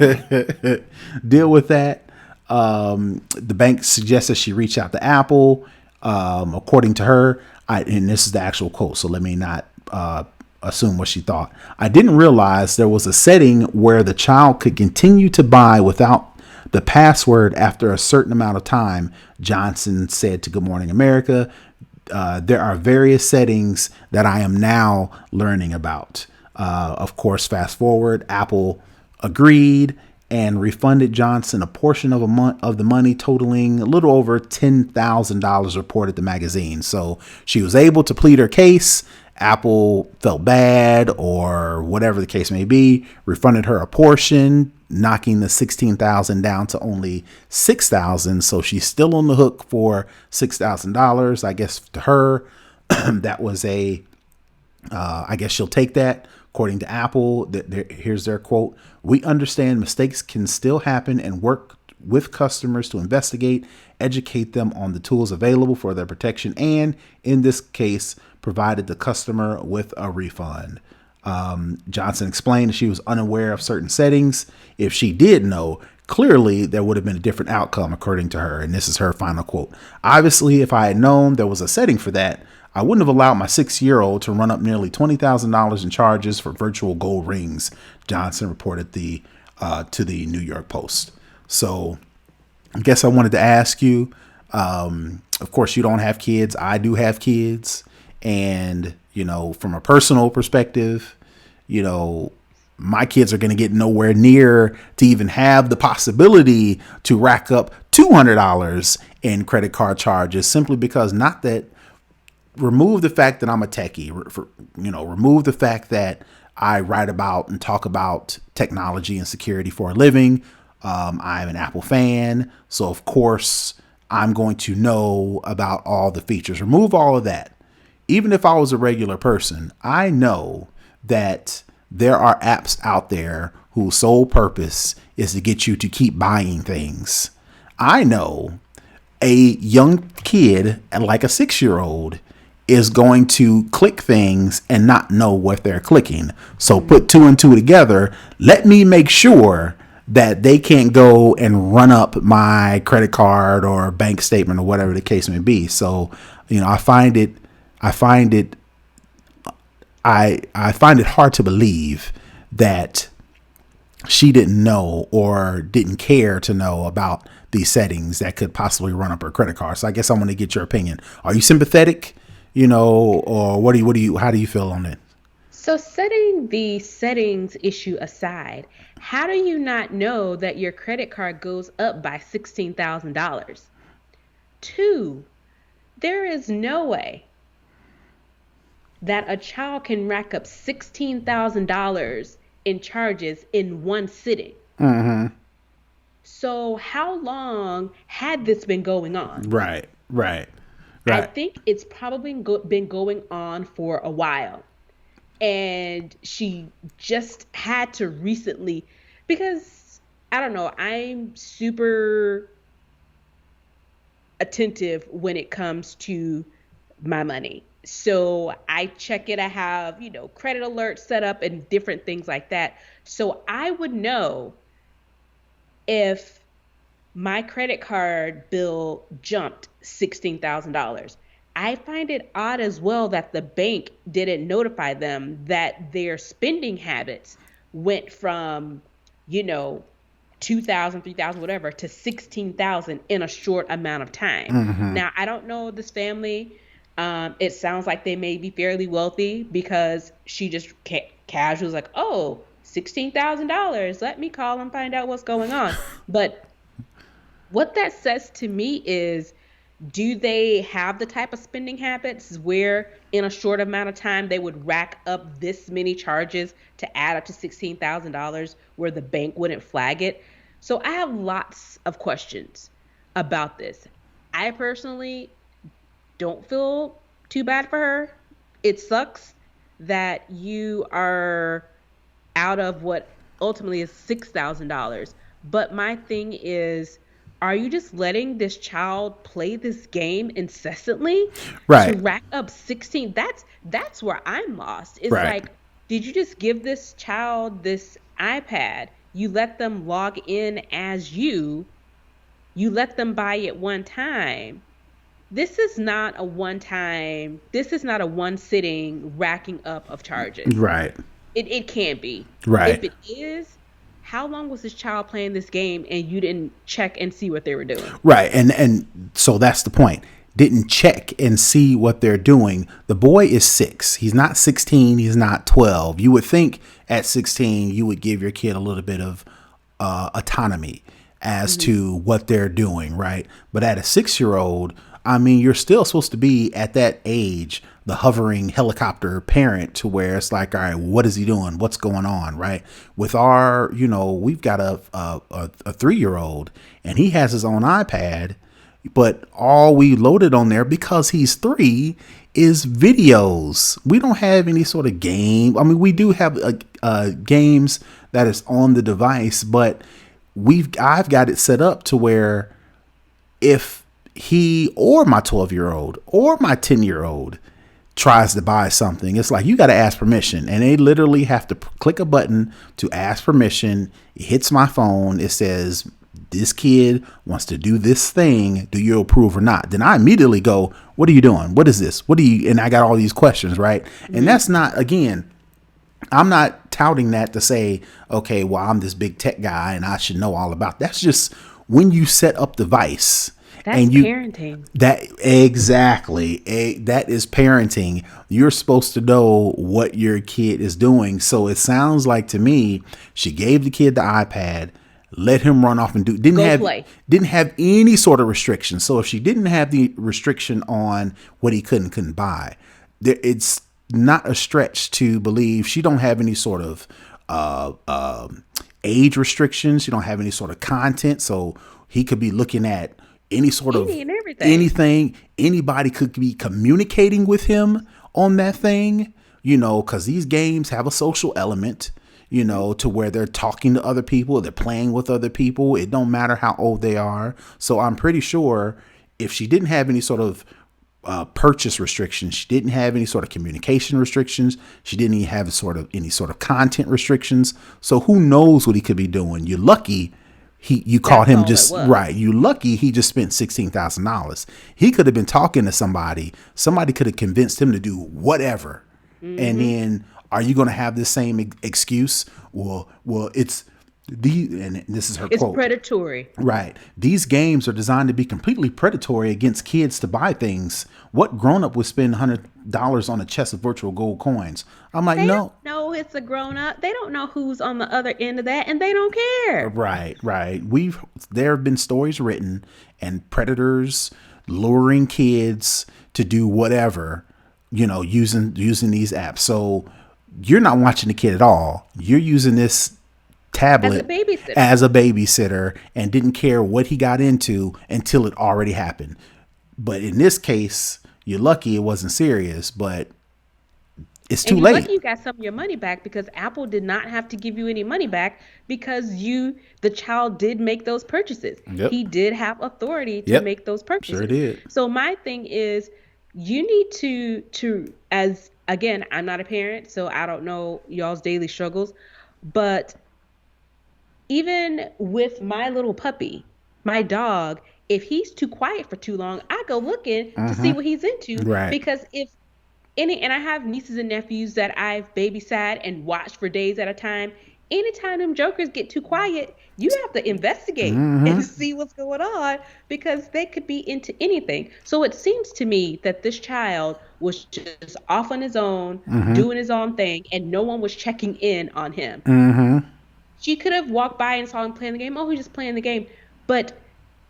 Deal with that. The bank suggested she reach out to Apple. According to her, and this is the actual quote, so let me not assume what she thought. I didn't realize there was a setting where the child could continue to buy without the password after a certain amount of time, Johnson said to Good Morning America. there are various settings that I am now learning about. Of course, fast forward, Apple agreed and refunded Johnson a portion of the money totaling a little over $10,000, reported the magazine. So she was able to plead her case. Apple felt bad, or whatever the case may be, refunded her a portion, knocking the $16,000 down to only $6,000. So she's still on the hook for $6,000. I guess to her, that was I guess she'll take that. According to Apple, here's their quote: "We understand mistakes can still happen and work with customers to investigate, educate them on the tools available for their protection, and in this case, provided the customer with a refund." Johnson explained that she was unaware of certain settings. If she did know, clearly there would have been a different outcome, according to her. And this is her final quote: "Obviously, if I had known there was a setting for that, I wouldn't have allowed my 6-year-old to run up nearly $20,000 in charges for virtual gold rings," Johnson reported to the New York Post. So I guess I wanted to ask you, of course, you don't have kids. I do have kids. And, from a personal perspective, my kids are going to get nowhere near to even have the possibility to rack up $200 in credit card charges, simply because, not that, remove the fact that I'm a techie, remove the fact that I write about and talk about technology and security for a living. I'm an Apple fan, so of course I'm going to know about all the features. Remove all of that. Even if I was a regular person, I know that there are apps out there whose sole purpose is to get you to keep buying things. I know a young kid, like a 6-year-old, is going to click things and not know what they're clicking. So put 2 and 2 together. Let me make sure that they can't go and run up my credit card or bank statement or whatever the case may be. So, I find it hard to believe that she didn't know or didn't care to know about these settings that could possibly run up her credit card. So I guess I want to get your opinion. Are you sympathetic? Or how do you feel on it? So, setting the settings issue aside, how do you not know that your credit card goes up by $16,000? 2, there is no way that a child can rack up $16,000 in charges in one sitting. Mm-hmm. So how long had this been going on? Right. I think it's probably been going on for a while. And she just had to recently, because, I don't know, I'm super attentive when it comes to my money. So I check it. I have, credit alerts set up and different things like that. So I would know if my credit card bill jumped $16,000. I find it odd as well that the bank didn't notify them that their spending habits went from, 2,000, 3,000, whatever, to 16,000 in a short amount of time. Mm-hmm. Now, I don't know this family. It sounds like they may be fairly wealthy, because she just casually was like, "Oh, $16,000. Let me call and find out what's going on." But what that says to me is, do they have the type of spending habits where in a short amount of time they would rack up this many charges to add up to $16,000 where the bank wouldn't flag it? So I have lots of questions about this. I personally don't feel too bad for her. It sucks that you are out of what ultimately is $6,000. But my thing is, are you just letting this child play this game incessantly to rack up 16? That's where I'm lost. It's right. Like, did you just give this child this iPad? You let them log in as you let them buy it one time. This is not a one sitting racking up of charges. Right. It can't be. Right. If it is, how long was this child playing this game and you didn't check and see what they were doing? Right. And so that's the point. didn't check and see what they're doing. The boy is 6. He's not 16. He's not 12. You would think at 16, you would give your kid a little bit of autonomy as to what they're doing, right? But at a 6-year-old, I mean, you're still supposed to be at that age, the hovering helicopter parent, to where it's like, all right, what is he doing? What's going on, right? With our, we've got a 3-year-old, and he has his own iPad, but all we loaded on there, because he's 3, is videos. We don't have any sort of game. I mean, we do have games that is on the device, but I've got it set up to where if he or my 12-year-old or my 10-year-old tries to buy something, it's like, you got to ask permission, and they literally have to click a button to ask permission. It hits my phone. It says, this kid wants to do this thing. Do you approve or not? Then I immediately go, what are you doing? What is this? And I got all these questions, right? And that's not, again, I'm not touting that to say, okay, well, I'm this big tech guy and I should know all about. That's just when you set up the device. That's parenting. That exactly. That is parenting. You're supposed to know what your kid is doing. So it sounds like to me, she gave the kid the iPad, let him run off and didn't have any sort of restriction. So if she didn't have the restriction on what he couldn't buy, it's not a stretch to believe she don't have any sort of age restrictions. She don't have any sort of content. So he could be looking at any sort of anything. Anybody could be communicating with him on that thing, because these games have a social element, to where they're talking to other people, they're playing with other people. It don't matter how old they are. So I'm pretty sure if she didn't have any sort of purchase restrictions, she didn't have any sort of communication restrictions, she didn't even have any sort of content restrictions. So who knows what he could be doing? You're lucky you caught him just right. You lucky he just spent $16,000. He could have been talking to somebody. Somebody could have convinced him to do whatever. And then, are you going to have the same excuse? Well, it's and this is her quote. It's predatory. Right. These games are designed to be completely predatory against kids to buy things. What grown-up would spend $100 on a chest of virtual gold coins? I'm like, no. No, it's a grown-up. They don't know who's on the other end of that, and they don't care. Right. There have been stories written and predators luring kids to do whatever, using these apps. So you're not watching the kid at all. You're using this tablet as a babysitter and didn't care what he got into until it already happened. But in this case, you're lucky it wasn't serious, but it's too late. Lucky you got some of your money back, because Apple did not have to give you any money back, because the child did make those purchases. Yep. He did have authority to make those purchases. Sure did. So my thing is, you need to as again, I'm not a parent, so I don't know y'all's daily struggles, but even with my little puppy, my dog, if he's too quiet for too long, I go looking to see what he's into. Right. Because and I have nieces and nephews that I've babysat and watched for days at a time. Anytime them jokers get too quiet, you have to investigate and see what's going on, because they could be into anything. So it seems to me that this child was just off on his own, doing his own thing, and no one was checking in on him. She could have walked by and saw him playing the game. Oh, he's just playing the game. But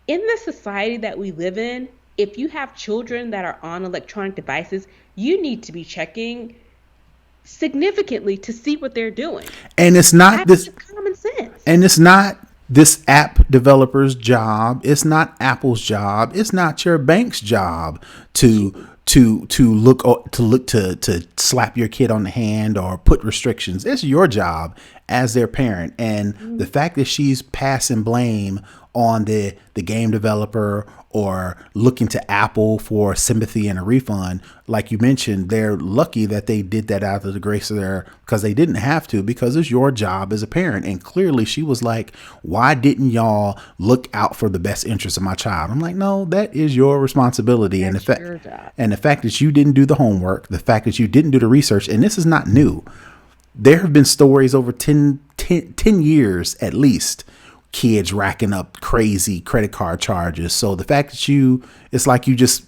in the society that we live in, if you have children that are on electronic devices, you need to be checking significantly to see what they're doing. And it's not this common sense. And it's not this app developer's job. It's not Apple's job. It's not your bank's job to slap your kid on the hand or put restrictions. It's your job as their parent. And the fact that she's passing blame on the game developer or looking to Apple for sympathy and a refund, like you mentioned, they're lucky that they did that out of the grace of because they didn't have to, because it's your job as a parent. And clearly she was like, why didn't y'all look out for the best interest of my child? I'm like, no, that is your responsibility. And the fact that you didn't do the homework, the fact that you didn't do the research, and this is not new. There have been stories over 10 years at least, kids racking up crazy credit card charges. So the fact that it's like you just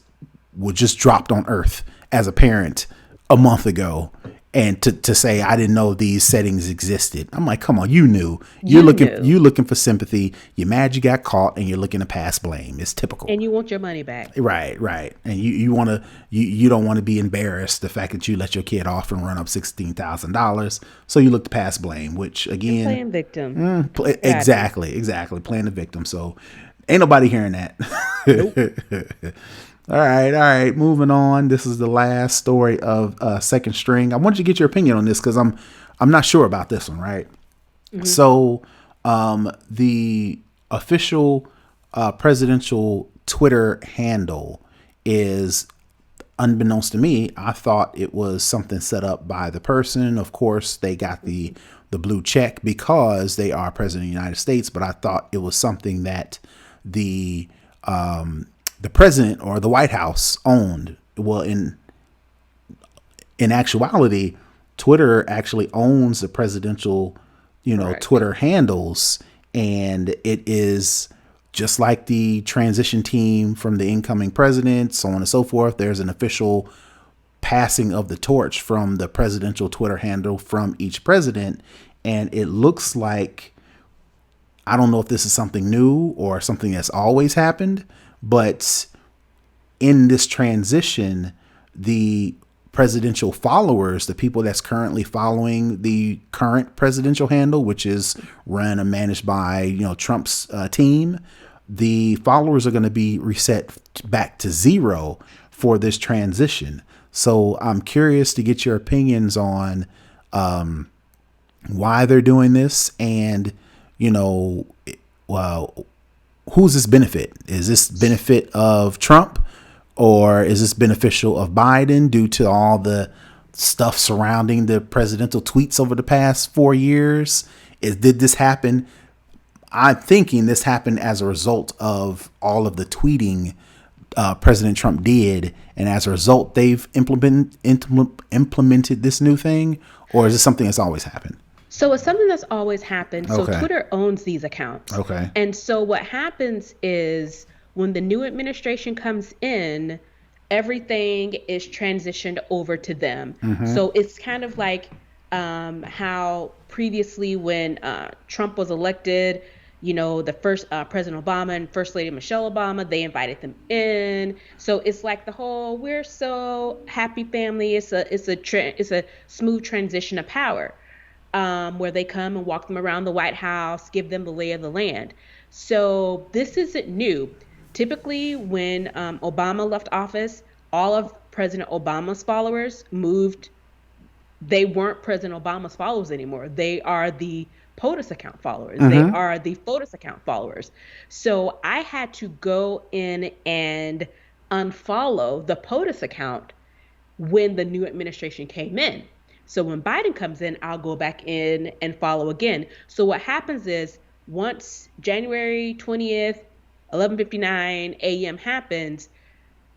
was just dropped on earth as a parent a month ago, and to say I didn't know these settings existed. I'm like, come on, you knew. You're looking for sympathy. You're mad you got caught, and you're looking to pass blame. It's typical. And you want your money back. Right. And you don't want to be embarrassed the fact that you let your kid off and run up $16,000. So you look to pass blame, which again, and playing victim. Exactly, playing the victim. So ain't nobody hearing that. Nope. All right. Moving on. This is the last story of Second String. I wanted to get your opinion on this because I'm not sure about this one. Right. Mm-hmm. So the official presidential Twitter handle is, unbeknownst to me, I thought it was something set up by the person. Of course, they got the blue check because they are president of the United States. But I thought it was something that the president or the White House owned. Well, in actuality, Twitter actually owns the presidential, Twitter handles, and it is just like the transition team from the incoming president, so on and so forth. There's an official passing of the torch from the presidential Twitter handle from each president, and it looks like, I don't know if this is something new or something that's always happened, but in this transition, the presidential followers, the people that's currently following the current presidential handle, which is run and managed by, Trump's team, the followers are going to be reset back to zero for this transition. So I'm curious to get your opinions on why they're doing this, and, who's this benefit? Is this benefit of Trump, or is this beneficial of Biden due to all the stuff surrounding the presidential tweets over the past 4 years? Did this happen? I'm thinking this happened as a result of all of the tweeting President Trump did, and as a result, they've implemented this new thing, or is this something that's always happened? So it's something that's always happened. So Okay. Twitter owns these accounts. Okay. And so what happens is when the new administration comes in, everything is transitioned over to them. Mm-hmm. So it's kind of like how previously when Trump was elected, the first President Obama and First Lady Michelle Obama, they invited them in. So it's like the whole, we're so happy family. It's a smooth transition of power. Where they come and walk them around the White House, give them the lay of the land. So this isn't new. Typically, when Obama left office, all of President Obama's followers moved. They weren't President Obama's followers anymore. They are the POTUS account followers. Mm-hmm. They are the FOTUS account followers. So I had to go in and unfollow the POTUS account when the new administration came in. So when Biden comes in, I'll go back in and follow again. So what happens is once January 20th, 11:59 a.m. happens,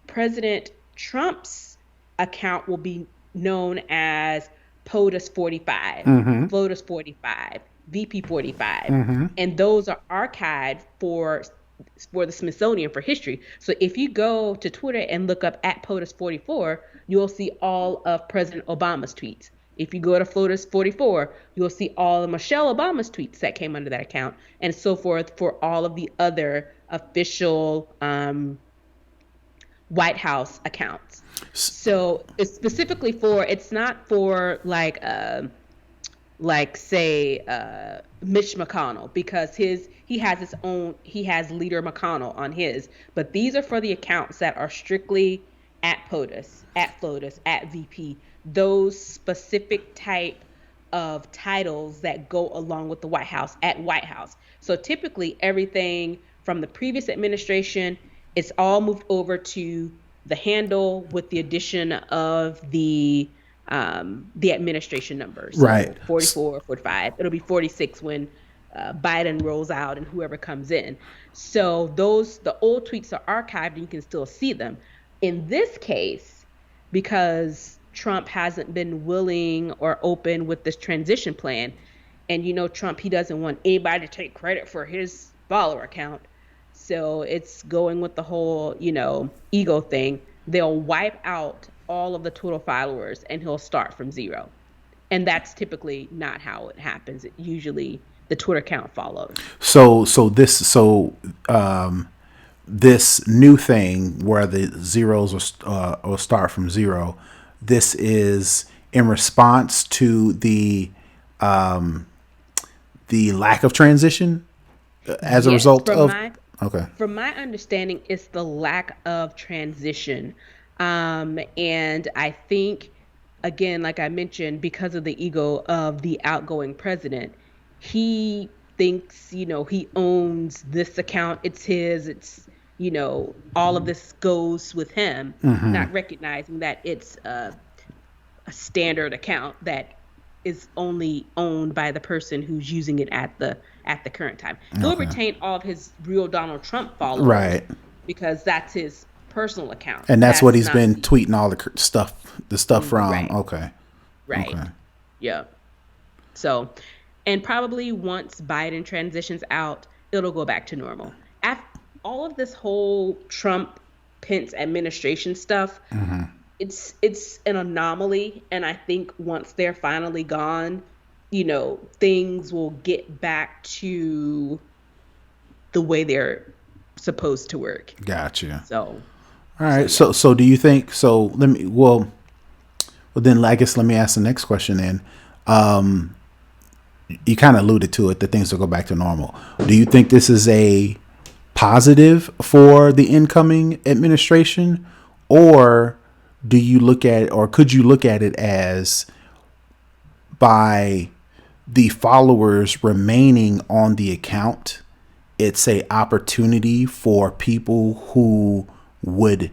President Trump's account will be known as POTUS 45, mm-hmm. FOTUS 45, VP 45. Mm-hmm. And those are archived for the Smithsonian for history. So if you go to Twitter and look up at POTUS 44, you'll see all of President Obama's tweets. If you go to FOTUS 44, you'll see all of Michelle Obama's tweets that came under that account, and so forth for all of the other official White House accounts. So it's specifically it's not for like say Mitch McConnell, because he has Leader McConnell on his, but these are for the accounts that are strictly at POTUS, at FOTUS, at VP, those specific type of titles that go along with the White House at White House. So typically everything from the previous administration, it's all moved over to the handle with the addition of the administration numbers. So right. 44, 45. It'll be 46 when Biden rolls out and whoever comes in. So the old tweets are archived and you can still see them. In this case, because Trump hasn't been willing or open with this transition plan, and Trump, he doesn't want anybody to take credit for his follower account. So it's going with the whole, ego thing. they'll wipe out all of the Twitter followers and he'll start from zero. And that's typically not how it happens. Usually the Twitter account follows. This new thing where the zeros will start from zero. This is in response to the lack of transition as a Yes, result of. Okay. from my understanding, it's the lack of transition. And I think, again, like I mentioned, because of the ego of the outgoing president, he thinks, he owns this account. It's his. All of this goes with him, not recognizing that it's a standard account that is only owned by the person who's using it at the current time. He'll retain all of his real Donald Trump followers, Right. because that's his personal account. And that's what he's been tweeting all the stuff from. Right. Okay. Right. Okay. Yeah. So, and probably once Biden transitions out, it'll go back to normal. After all of this whole Trump Pence administration stuff, it's an anomaly, and I think once they're finally gone, things will get back to the way they're supposed to work. Gotcha. So, all right. So do you think? So let me. Well, then I guess let me ask the next question. Then, you kind of alluded to it, that things will go back to normal. Do you think this is a positive for the incoming administration, or do you look at, or could you look at it as, by the followers remaining on the account, it's a opportunity for people who would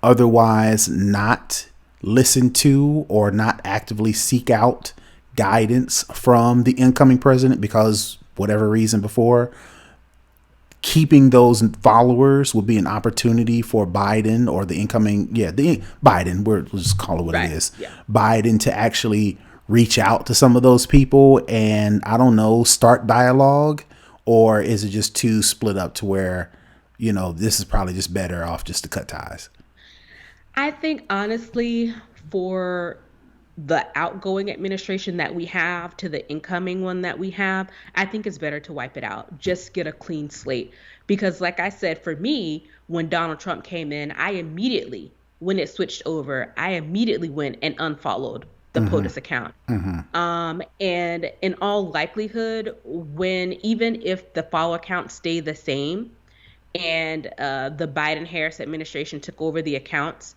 otherwise not listen to or not actively seek out guidance from the incoming president because whatever reason before, keeping those followers will be an opportunity for Biden or the incoming, Biden, we'll just call it what it is, Biden, to actually reach out to some of those people and, I don't know, start dialogue? Or is it just too split up to where, this is probably just better off just to cut ties? I think honestly, for the outgoing administration that we have to the incoming one that we have, I think it's better to wipe it out. Just get a clean slate. Because like I said, for me, when Donald Trump came in, when it switched over, I immediately went and unfollowed the POTUS account. And in all likelihood, even if the follow account stayed the same and the Biden-Harris administration took over the accounts,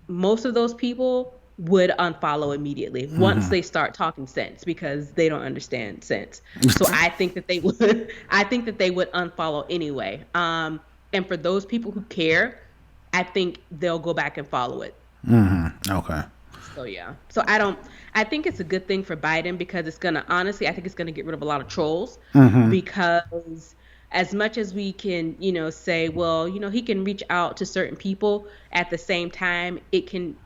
most of those people would unfollow immediately once they start talking sense, because they don't understand sense. So I think that they would unfollow anyway. And for those people who care, I think they'll go back and follow it. Okay. So yeah. So I think it's a good thing for Biden, because it's gonna, honestly, I think it's gonna get rid of a lot of trolls, because as much as we can, say, well, he can reach out to certain people, at the same time, it can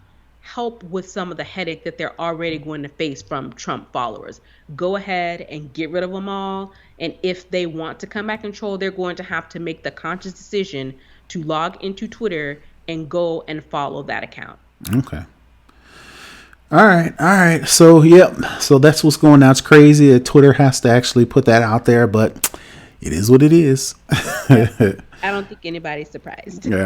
help with some of the headache that they're already going to face from Trump followers. Go ahead and get rid of them all. And if they want to come back and troll, they're going to have to make the conscious decision to log into Twitter and go and follow that account. Okay. All right. So, So that's what's going on. It's crazy that Twitter has to actually put that out there, but it is what it is. I don't think anybody's surprised. All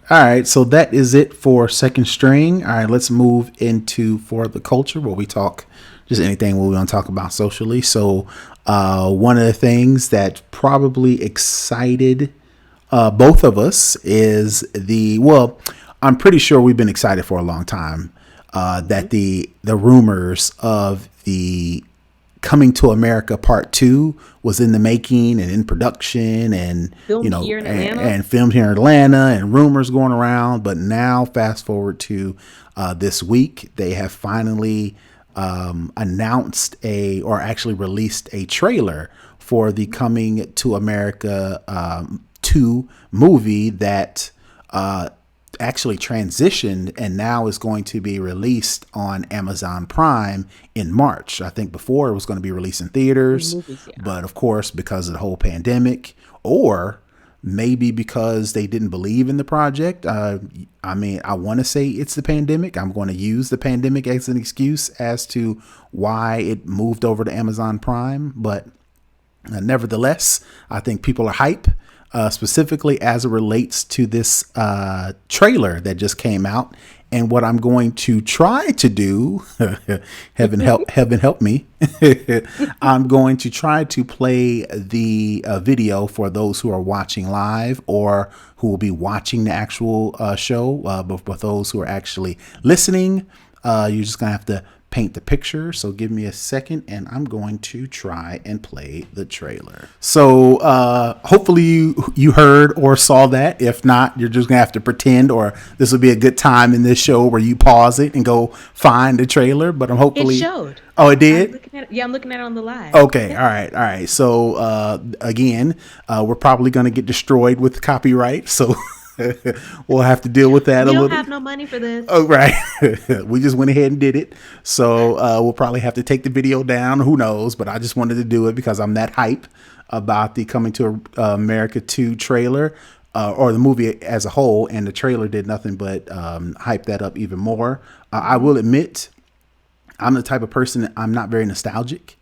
right. So that is it for Second String. All right, let's move into For the Culture, where we talk just anything we want to talk about socially. So one of the things that probably excited both of us is I'm pretty sure we've been excited for a long time that the rumors of the Coming to America Part 2 was in the making and in production, and filmed here in Atlanta. And filmed here in Atlanta, and rumors going around. But now, fast forward to this week, they have finally announced or actually released a trailer for the Coming to America 2 movie that actually transitioned and now is going to be released on Amazon Prime in March. I think before it was going to be released in theaters, but of course, because of the whole pandemic, or maybe because they didn't believe in the project. I mean, I want to say it's the pandemic. I'm going to use the pandemic as an excuse as to why it moved over to Amazon Prime. But nevertheless, I think people are hype, specifically as it relates to this trailer that just came out. And what I'm going to try to do, heaven help me, I'm going to try to play the video for those who are watching live or who will be watching the actual show. But for those who are actually listening, you're just going to have to paint the picture. So give me a second and I'm going to try and play the trailer. So hopefully you heard or saw that. If not, you're just gonna have to pretend, or this will be a good time in this show where you pause it and go find the trailer. But I'm hopefully it showed. Oh, it did? I'm looking at it on the live. Okay, all right. So again, we're probably gonna get destroyed with copyright. So we'll have to deal with that a little. We don't have no money for this. Oh, right. We just went ahead and did it. So we'll probably have to take the video down. Who knows? But I just wanted to do it because I'm that hype about the Coming to America 2 trailer, or the movie as a whole. And the trailer did nothing but hype that up even more. I will admit, I'm the type of person that I'm not very nostalgic.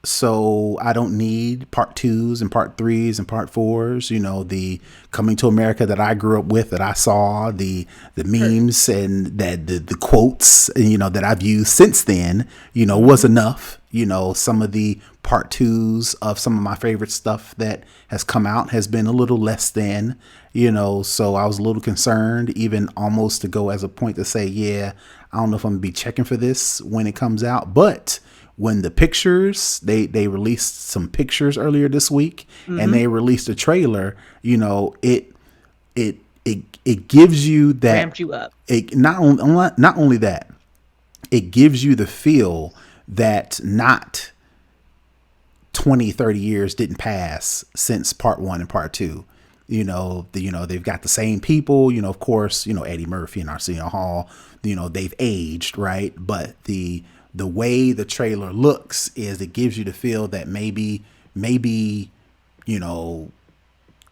So I don't need part 2s and part 3s and part 4s. You know, the Coming to America that I grew up with, that I saw, the memes and that the quotes, you know, that I've used since then, you know, was enough. You know, some of the part 2s of some of my favorite stuff that has come out has been a little less than, you know, so I was a little concerned, even almost to go as a point to say, yeah, I don't know if I'm gonna be checking for this when it comes out. But when the pictures, they released some pictures earlier this week, and they released a trailer, you know, it gives you that, ramped you up. It not only that, it gives you the feel that not 20, 30 years didn't pass since part 1 and part 2. You know, they've got the same people, you know, of course, you know, Eddie Murphy and Arsenio Hall, you know, they've aged, right? But the way the trailer looks is it gives you the feel that maybe, you know,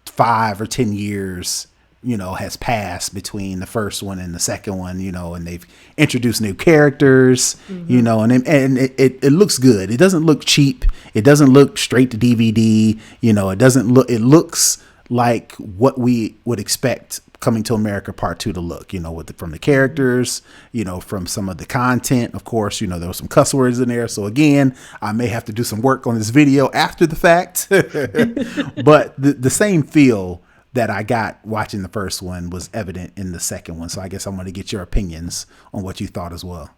5 or 10 years, you know, has passed between the first one and the second one, you know, and they've introduced new characters, you know, and it looks good. It doesn't look cheap. It doesn't look straight to DVD. You know, it looks like what we would expect Coming to America Part 2 to look, you know, from the characters, you know, from some of the content. Of course, you know, there were some cuss words in there. So again, I may have to do some work on this video after the fact. But the same feel that I got watching the first one was evident in the second one. So I guess I want to get your opinions on what you thought as well.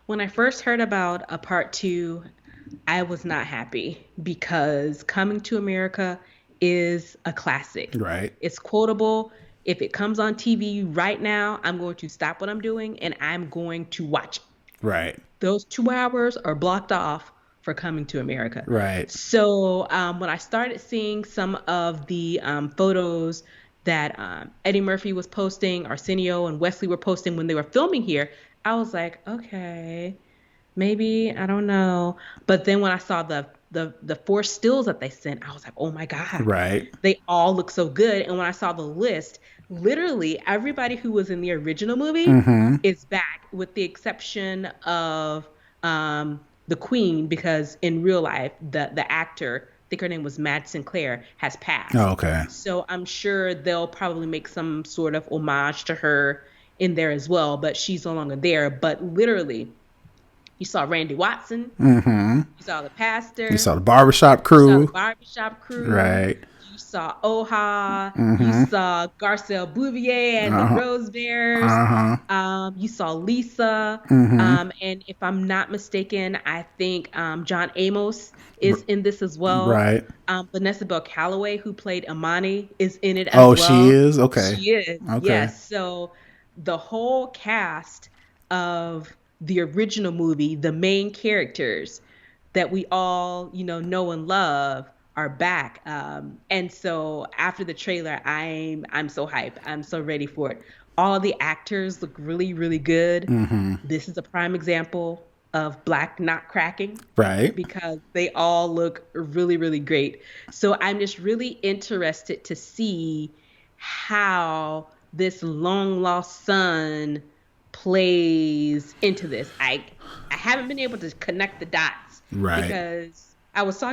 When I first heard about a part 2, I was not happy because Coming to America is a classic. Right. It's quotable. If it comes on TV right now, I'm going to stop what I'm doing and I'm going to watch it. Right. Those 2 hours are blocked off for Coming to America. Right. So when I started seeing some of the photos that Eddie Murphy was posting, Arsenio and Wesley were posting when they were filming here, I was like, okay, maybe, I don't know. But then when I saw the 4 stills that they sent, I was like, oh my God. Right. They all look so good. And when I saw the list, literally everybody who was in the original movie is back, with the exception of the Queen, because in real life, the actor, I think her name was Mad Sinclair, has passed. Oh, okay. So I'm sure they'll probably make some sort of homage to her in there as well, but she's no longer there. But literally, you saw Randy Watson. You saw the pastor. You saw the barbershop crew. Right. You saw Oha. You saw Garcelle Bouvier and the Rose Bears. You saw Lisa. And if I'm not mistaken, I think John Amos is in this as well. Right. Vanessa Bell Calloway, who played Imani, is in it as well. Oh, she is? Okay. She is. Okay. Yes. So the whole cast of the original movie, the main characters that we all, you know and love, are back. And so after the trailer, I'm so hyped. I'm so ready for it. All the actors look really, really good. This is a prime example of black not cracking Right. because they all look really, really great. So I'm just really interested to see how this long lost son plays into this. I haven't been able to connect the dots Right. because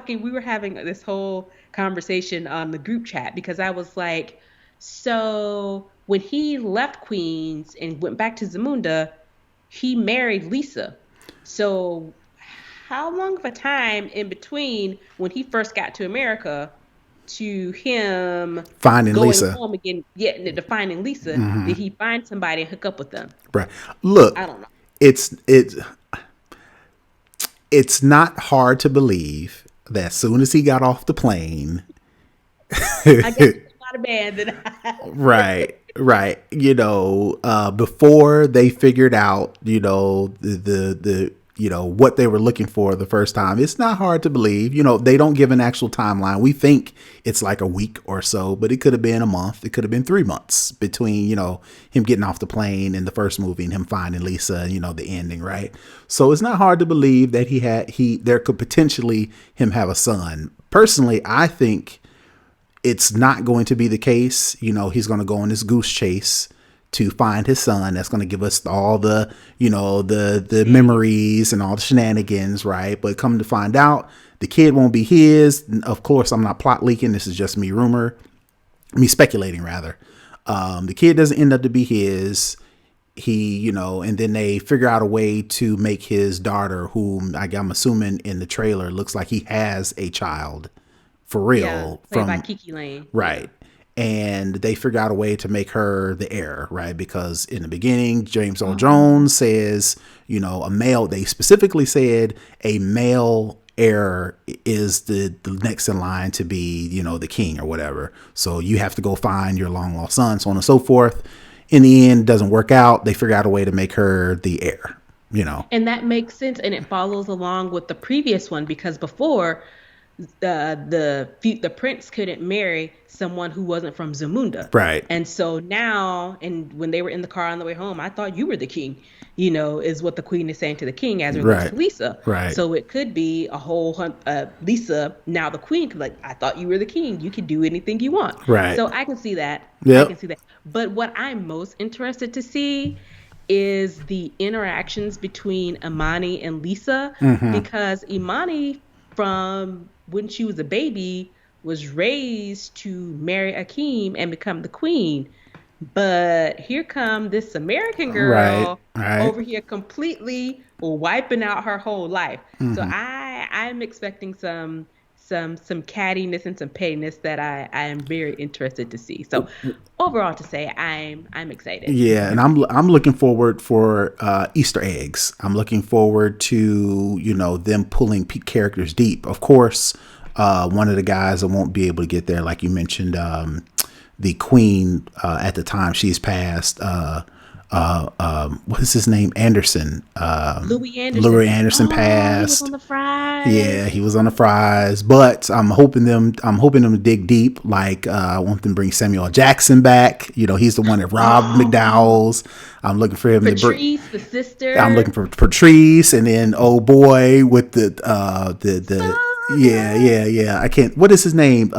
we were having this whole conversation on the group chat because I was like, so when he left Queens and went back to Zamunda, he married Lisa. So how long of a time in between when he first got to America to him Finding going Lisa. home again, getting to finding Lisa, did he find somebody and hook up with them? Right. Look, I don't know. it's it's it's not hard to believe that as soon as he got off the plane, I guess it's not a man that right, right, before they figured out, the what they were looking for the first time, it's not hard to believe. They don't give an actual timeline. We think it's like a week or so, but it could have been a month. It could have been 3 months between, him getting off the plane in the first movie and him finding Lisa, the ending, right? So it's not hard to believe that there could potentially him have a son. Personally, I think it's not going to be the case. He's going to go on this goose chase to find his son. That's going to give us all the, the memories and all the shenanigans, right? But come to find out, the kid won't be his. Of course, I'm not plot leaking. This is just me speculating rather. The kid doesn't end up to be his. And then they figure out a way to make his daughter, whom I'm assuming in the trailer looks like he has a child for real, played by Kiki Lane. Right. And they figure out a way to make her the heir, right? Because in the beginning, James Earl Jones says, a male, they specifically said a male heir is the next in line to be, the king or whatever. So you have to go find your long lost son, so on and so forth. In the end, it doesn't work out. They figure out a way to make her the heir, And that makes sense. And it follows along with the previous one because before the prince couldn't marry someone who wasn't from Zamunda. Right. And so now, and when they were in the car on the way home, I thought you were the king, is what the queen is saying to the king as it relates to Lisa. Right. So it could be a whole Lisa, now the queen could I thought you were the king. You can do anything you want. Right. So I can see that. Yep. I can see that. But what I'm most interested to see is the interactions between Imani and Lisa, because Imani, from when she was a baby, was raised to marry Akeem and become the queen. But here come this American girl over here completely wiping out her whole life. So I'm expecting some cattiness and some pettiness that I am very interested to see. So overall, to say I'm excited. Yeah, and I'm looking forward for Easter eggs. I'm looking forward to them pulling characters deep. Of course, one of the guys that won't be able to get there, like you mentioned, the queen at the time she's passed. What is his name? Anderson. Louis Anderson. Louis Anderson passed. He was on the fries. Yeah, he was on the fries. But I'm hoping them to dig deep. Like I want them to bring Samuel Jackson back. He's the one that robbed McDowell's. I'm looking for him Patrice, the sister. I'm looking for Patrice, and then old boy with the yeah. I can't. What is his name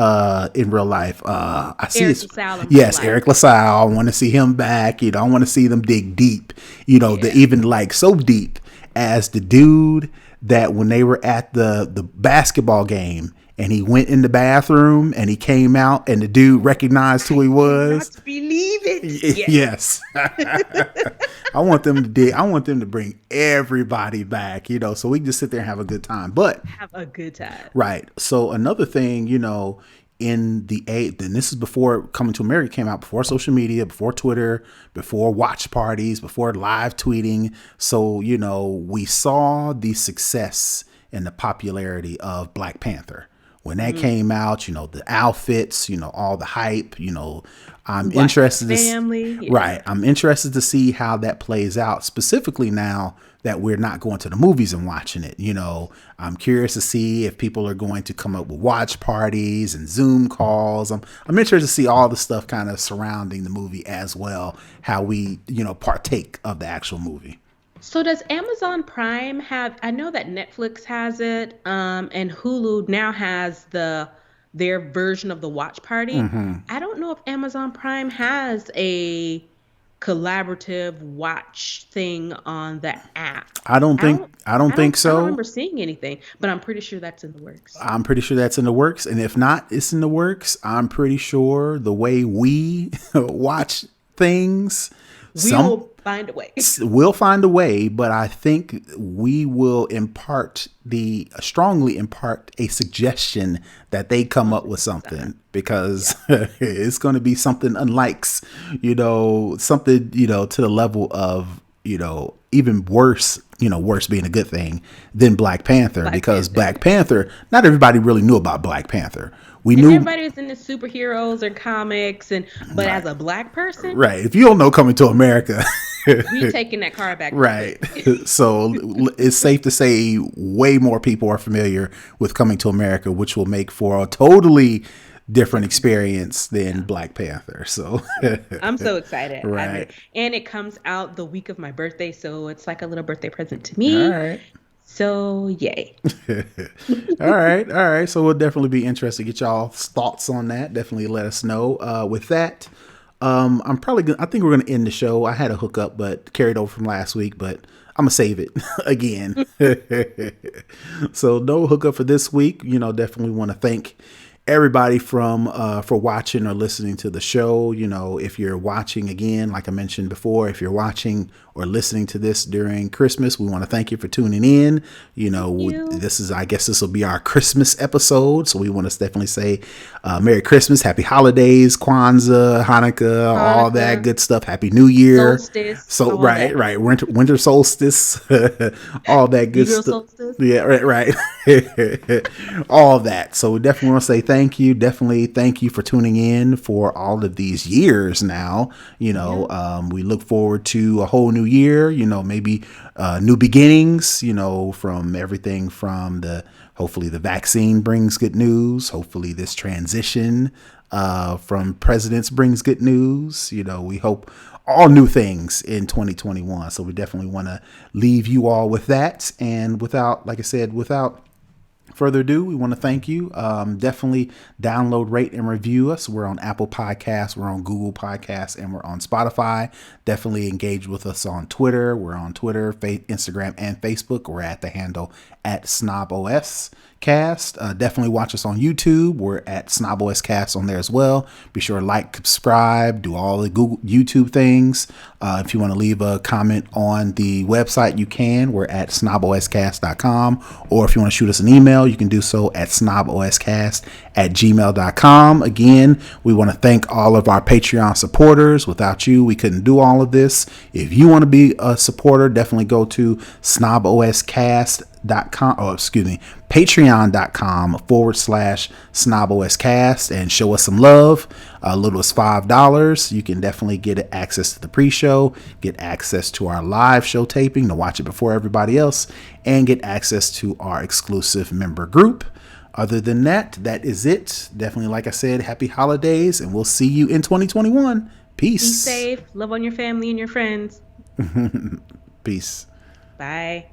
in real life? I see Eric his. LaSalle. Yes, Eric LaSalle. I want to see him back. I want to see them dig deep. Even like so deep as the dude that when they were at the basketball game and he went in the bathroom and he came out and the dude recognized who he was. Not believe it. Yes. I want them to dig. I want them to bring everybody back, so we can just sit there and have a good time. But have a good time. Right. So another thing, in the then this is before Coming to America came out, before social media, before Twitter, before watch parties, before live tweeting. So, we saw the success and the popularity of Black Panther. When that came out, the outfits, all the hype, I'm interested I'm interested to see how that plays out, specifically now that we're not going to the movies and watching it. I'm curious to see if people are going to come up with watch parties and Zoom calls. I'm interested to see all the stuff kind of surrounding the movie as well, how we, partake of the actual movie. So does Amazon Prime have, I know that Netflix has it, and Hulu now has their version of the watch party. I don't know if Amazon Prime has a collaborative watch thing on the app. I don't think I don't so. remember seeing anything, but I'm pretty sure that's in the works. I'm pretty sure that's in the works. And if not, it's in the works. I'm pretty sure the way we watch things, We some will find a way. we'll find a way, but I think we will strongly impart a suggestion that they come up with 100%. something because Yeah. it's going to be something unlike, something, to the level of, even worse, worse being a good thing than Black Panther, Black because Panther. Black Panther, not everybody really knew about Black Panther. We And knew, everybody was into superheroes or comics, but as right, a black person, right. If you don't know Coming to America, we taking that car back real right. quick. So it's safe to say way more people are familiar with Coming to America, which will make for a totally different experience than Yeah. Black Panther. So, Yeah. I'm so excited. right. And it comes out the week of my birthday, so it's like a little birthday present to All me. right. So, yay. All right. All right. So we'll definitely be interested to get y'all's thoughts on that. Definitely let us know. With that, I think we're going to end the show. I had a hookup, but carried over from last week, but I'm going to save it again. So no hookup for this week. Definitely want to thank everybody for watching or listening to the show. If you're watching again, like I mentioned before, if you're watching or listening to this during Christmas, we want to thank you for tuning in. Thank you. I guess this will be our Christmas episode. So we want to definitely say Merry Christmas, Happy Holidays, Kwanzaa, Hanukkah, all that Hanukkah, good stuff. Happy New Year. solstice, So all that. right, winter solstice, all that good Negro stuff. solstice. Yeah, right. All that. So we definitely want to say thank you. Definitely thank you for tuning in for all of these years now. Yeah. We look forward to a whole new year, maybe new beginnings, from everything from hopefully the vaccine brings good news. Hopefully this transition from presidents brings good news. We hope all new things in 2021. So we definitely want to leave you all with that. And like I said, without further ado, we want to thank you. Definitely download, rate, and review us. We're on Apple Podcasts, we're on Google Podcasts, and we're on Spotify. Definitely engage with us on Twitter. We're on Twitter, Instagram, and Facebook. We're at the handle at snobOS Cast. Definitely watch us on YouTube. We're at snobOS Cast on there as well. Be sure to like, subscribe, do all the Google YouTube things. If you want to leave a comment on the website, you can. We're at snoboscast.com. Or if you want to shoot us an email, you can do so at snoboscast@gmail.com. Again, we want to thank all of our Patreon supporters. Without you, we couldn't do all of this. If you want to be a supporter, definitely go to patreon.com/snoboscast and show us some love. A little as $5. You can definitely get access to the pre-show, get access to our live show taping to watch it before everybody else, and get access to our exclusive member group. Other than that, that is it. Definitely, like I said, happy holidays, and we'll see you in 2021. Be Peace. safe. Love on your family and your friends. Peace. Bye.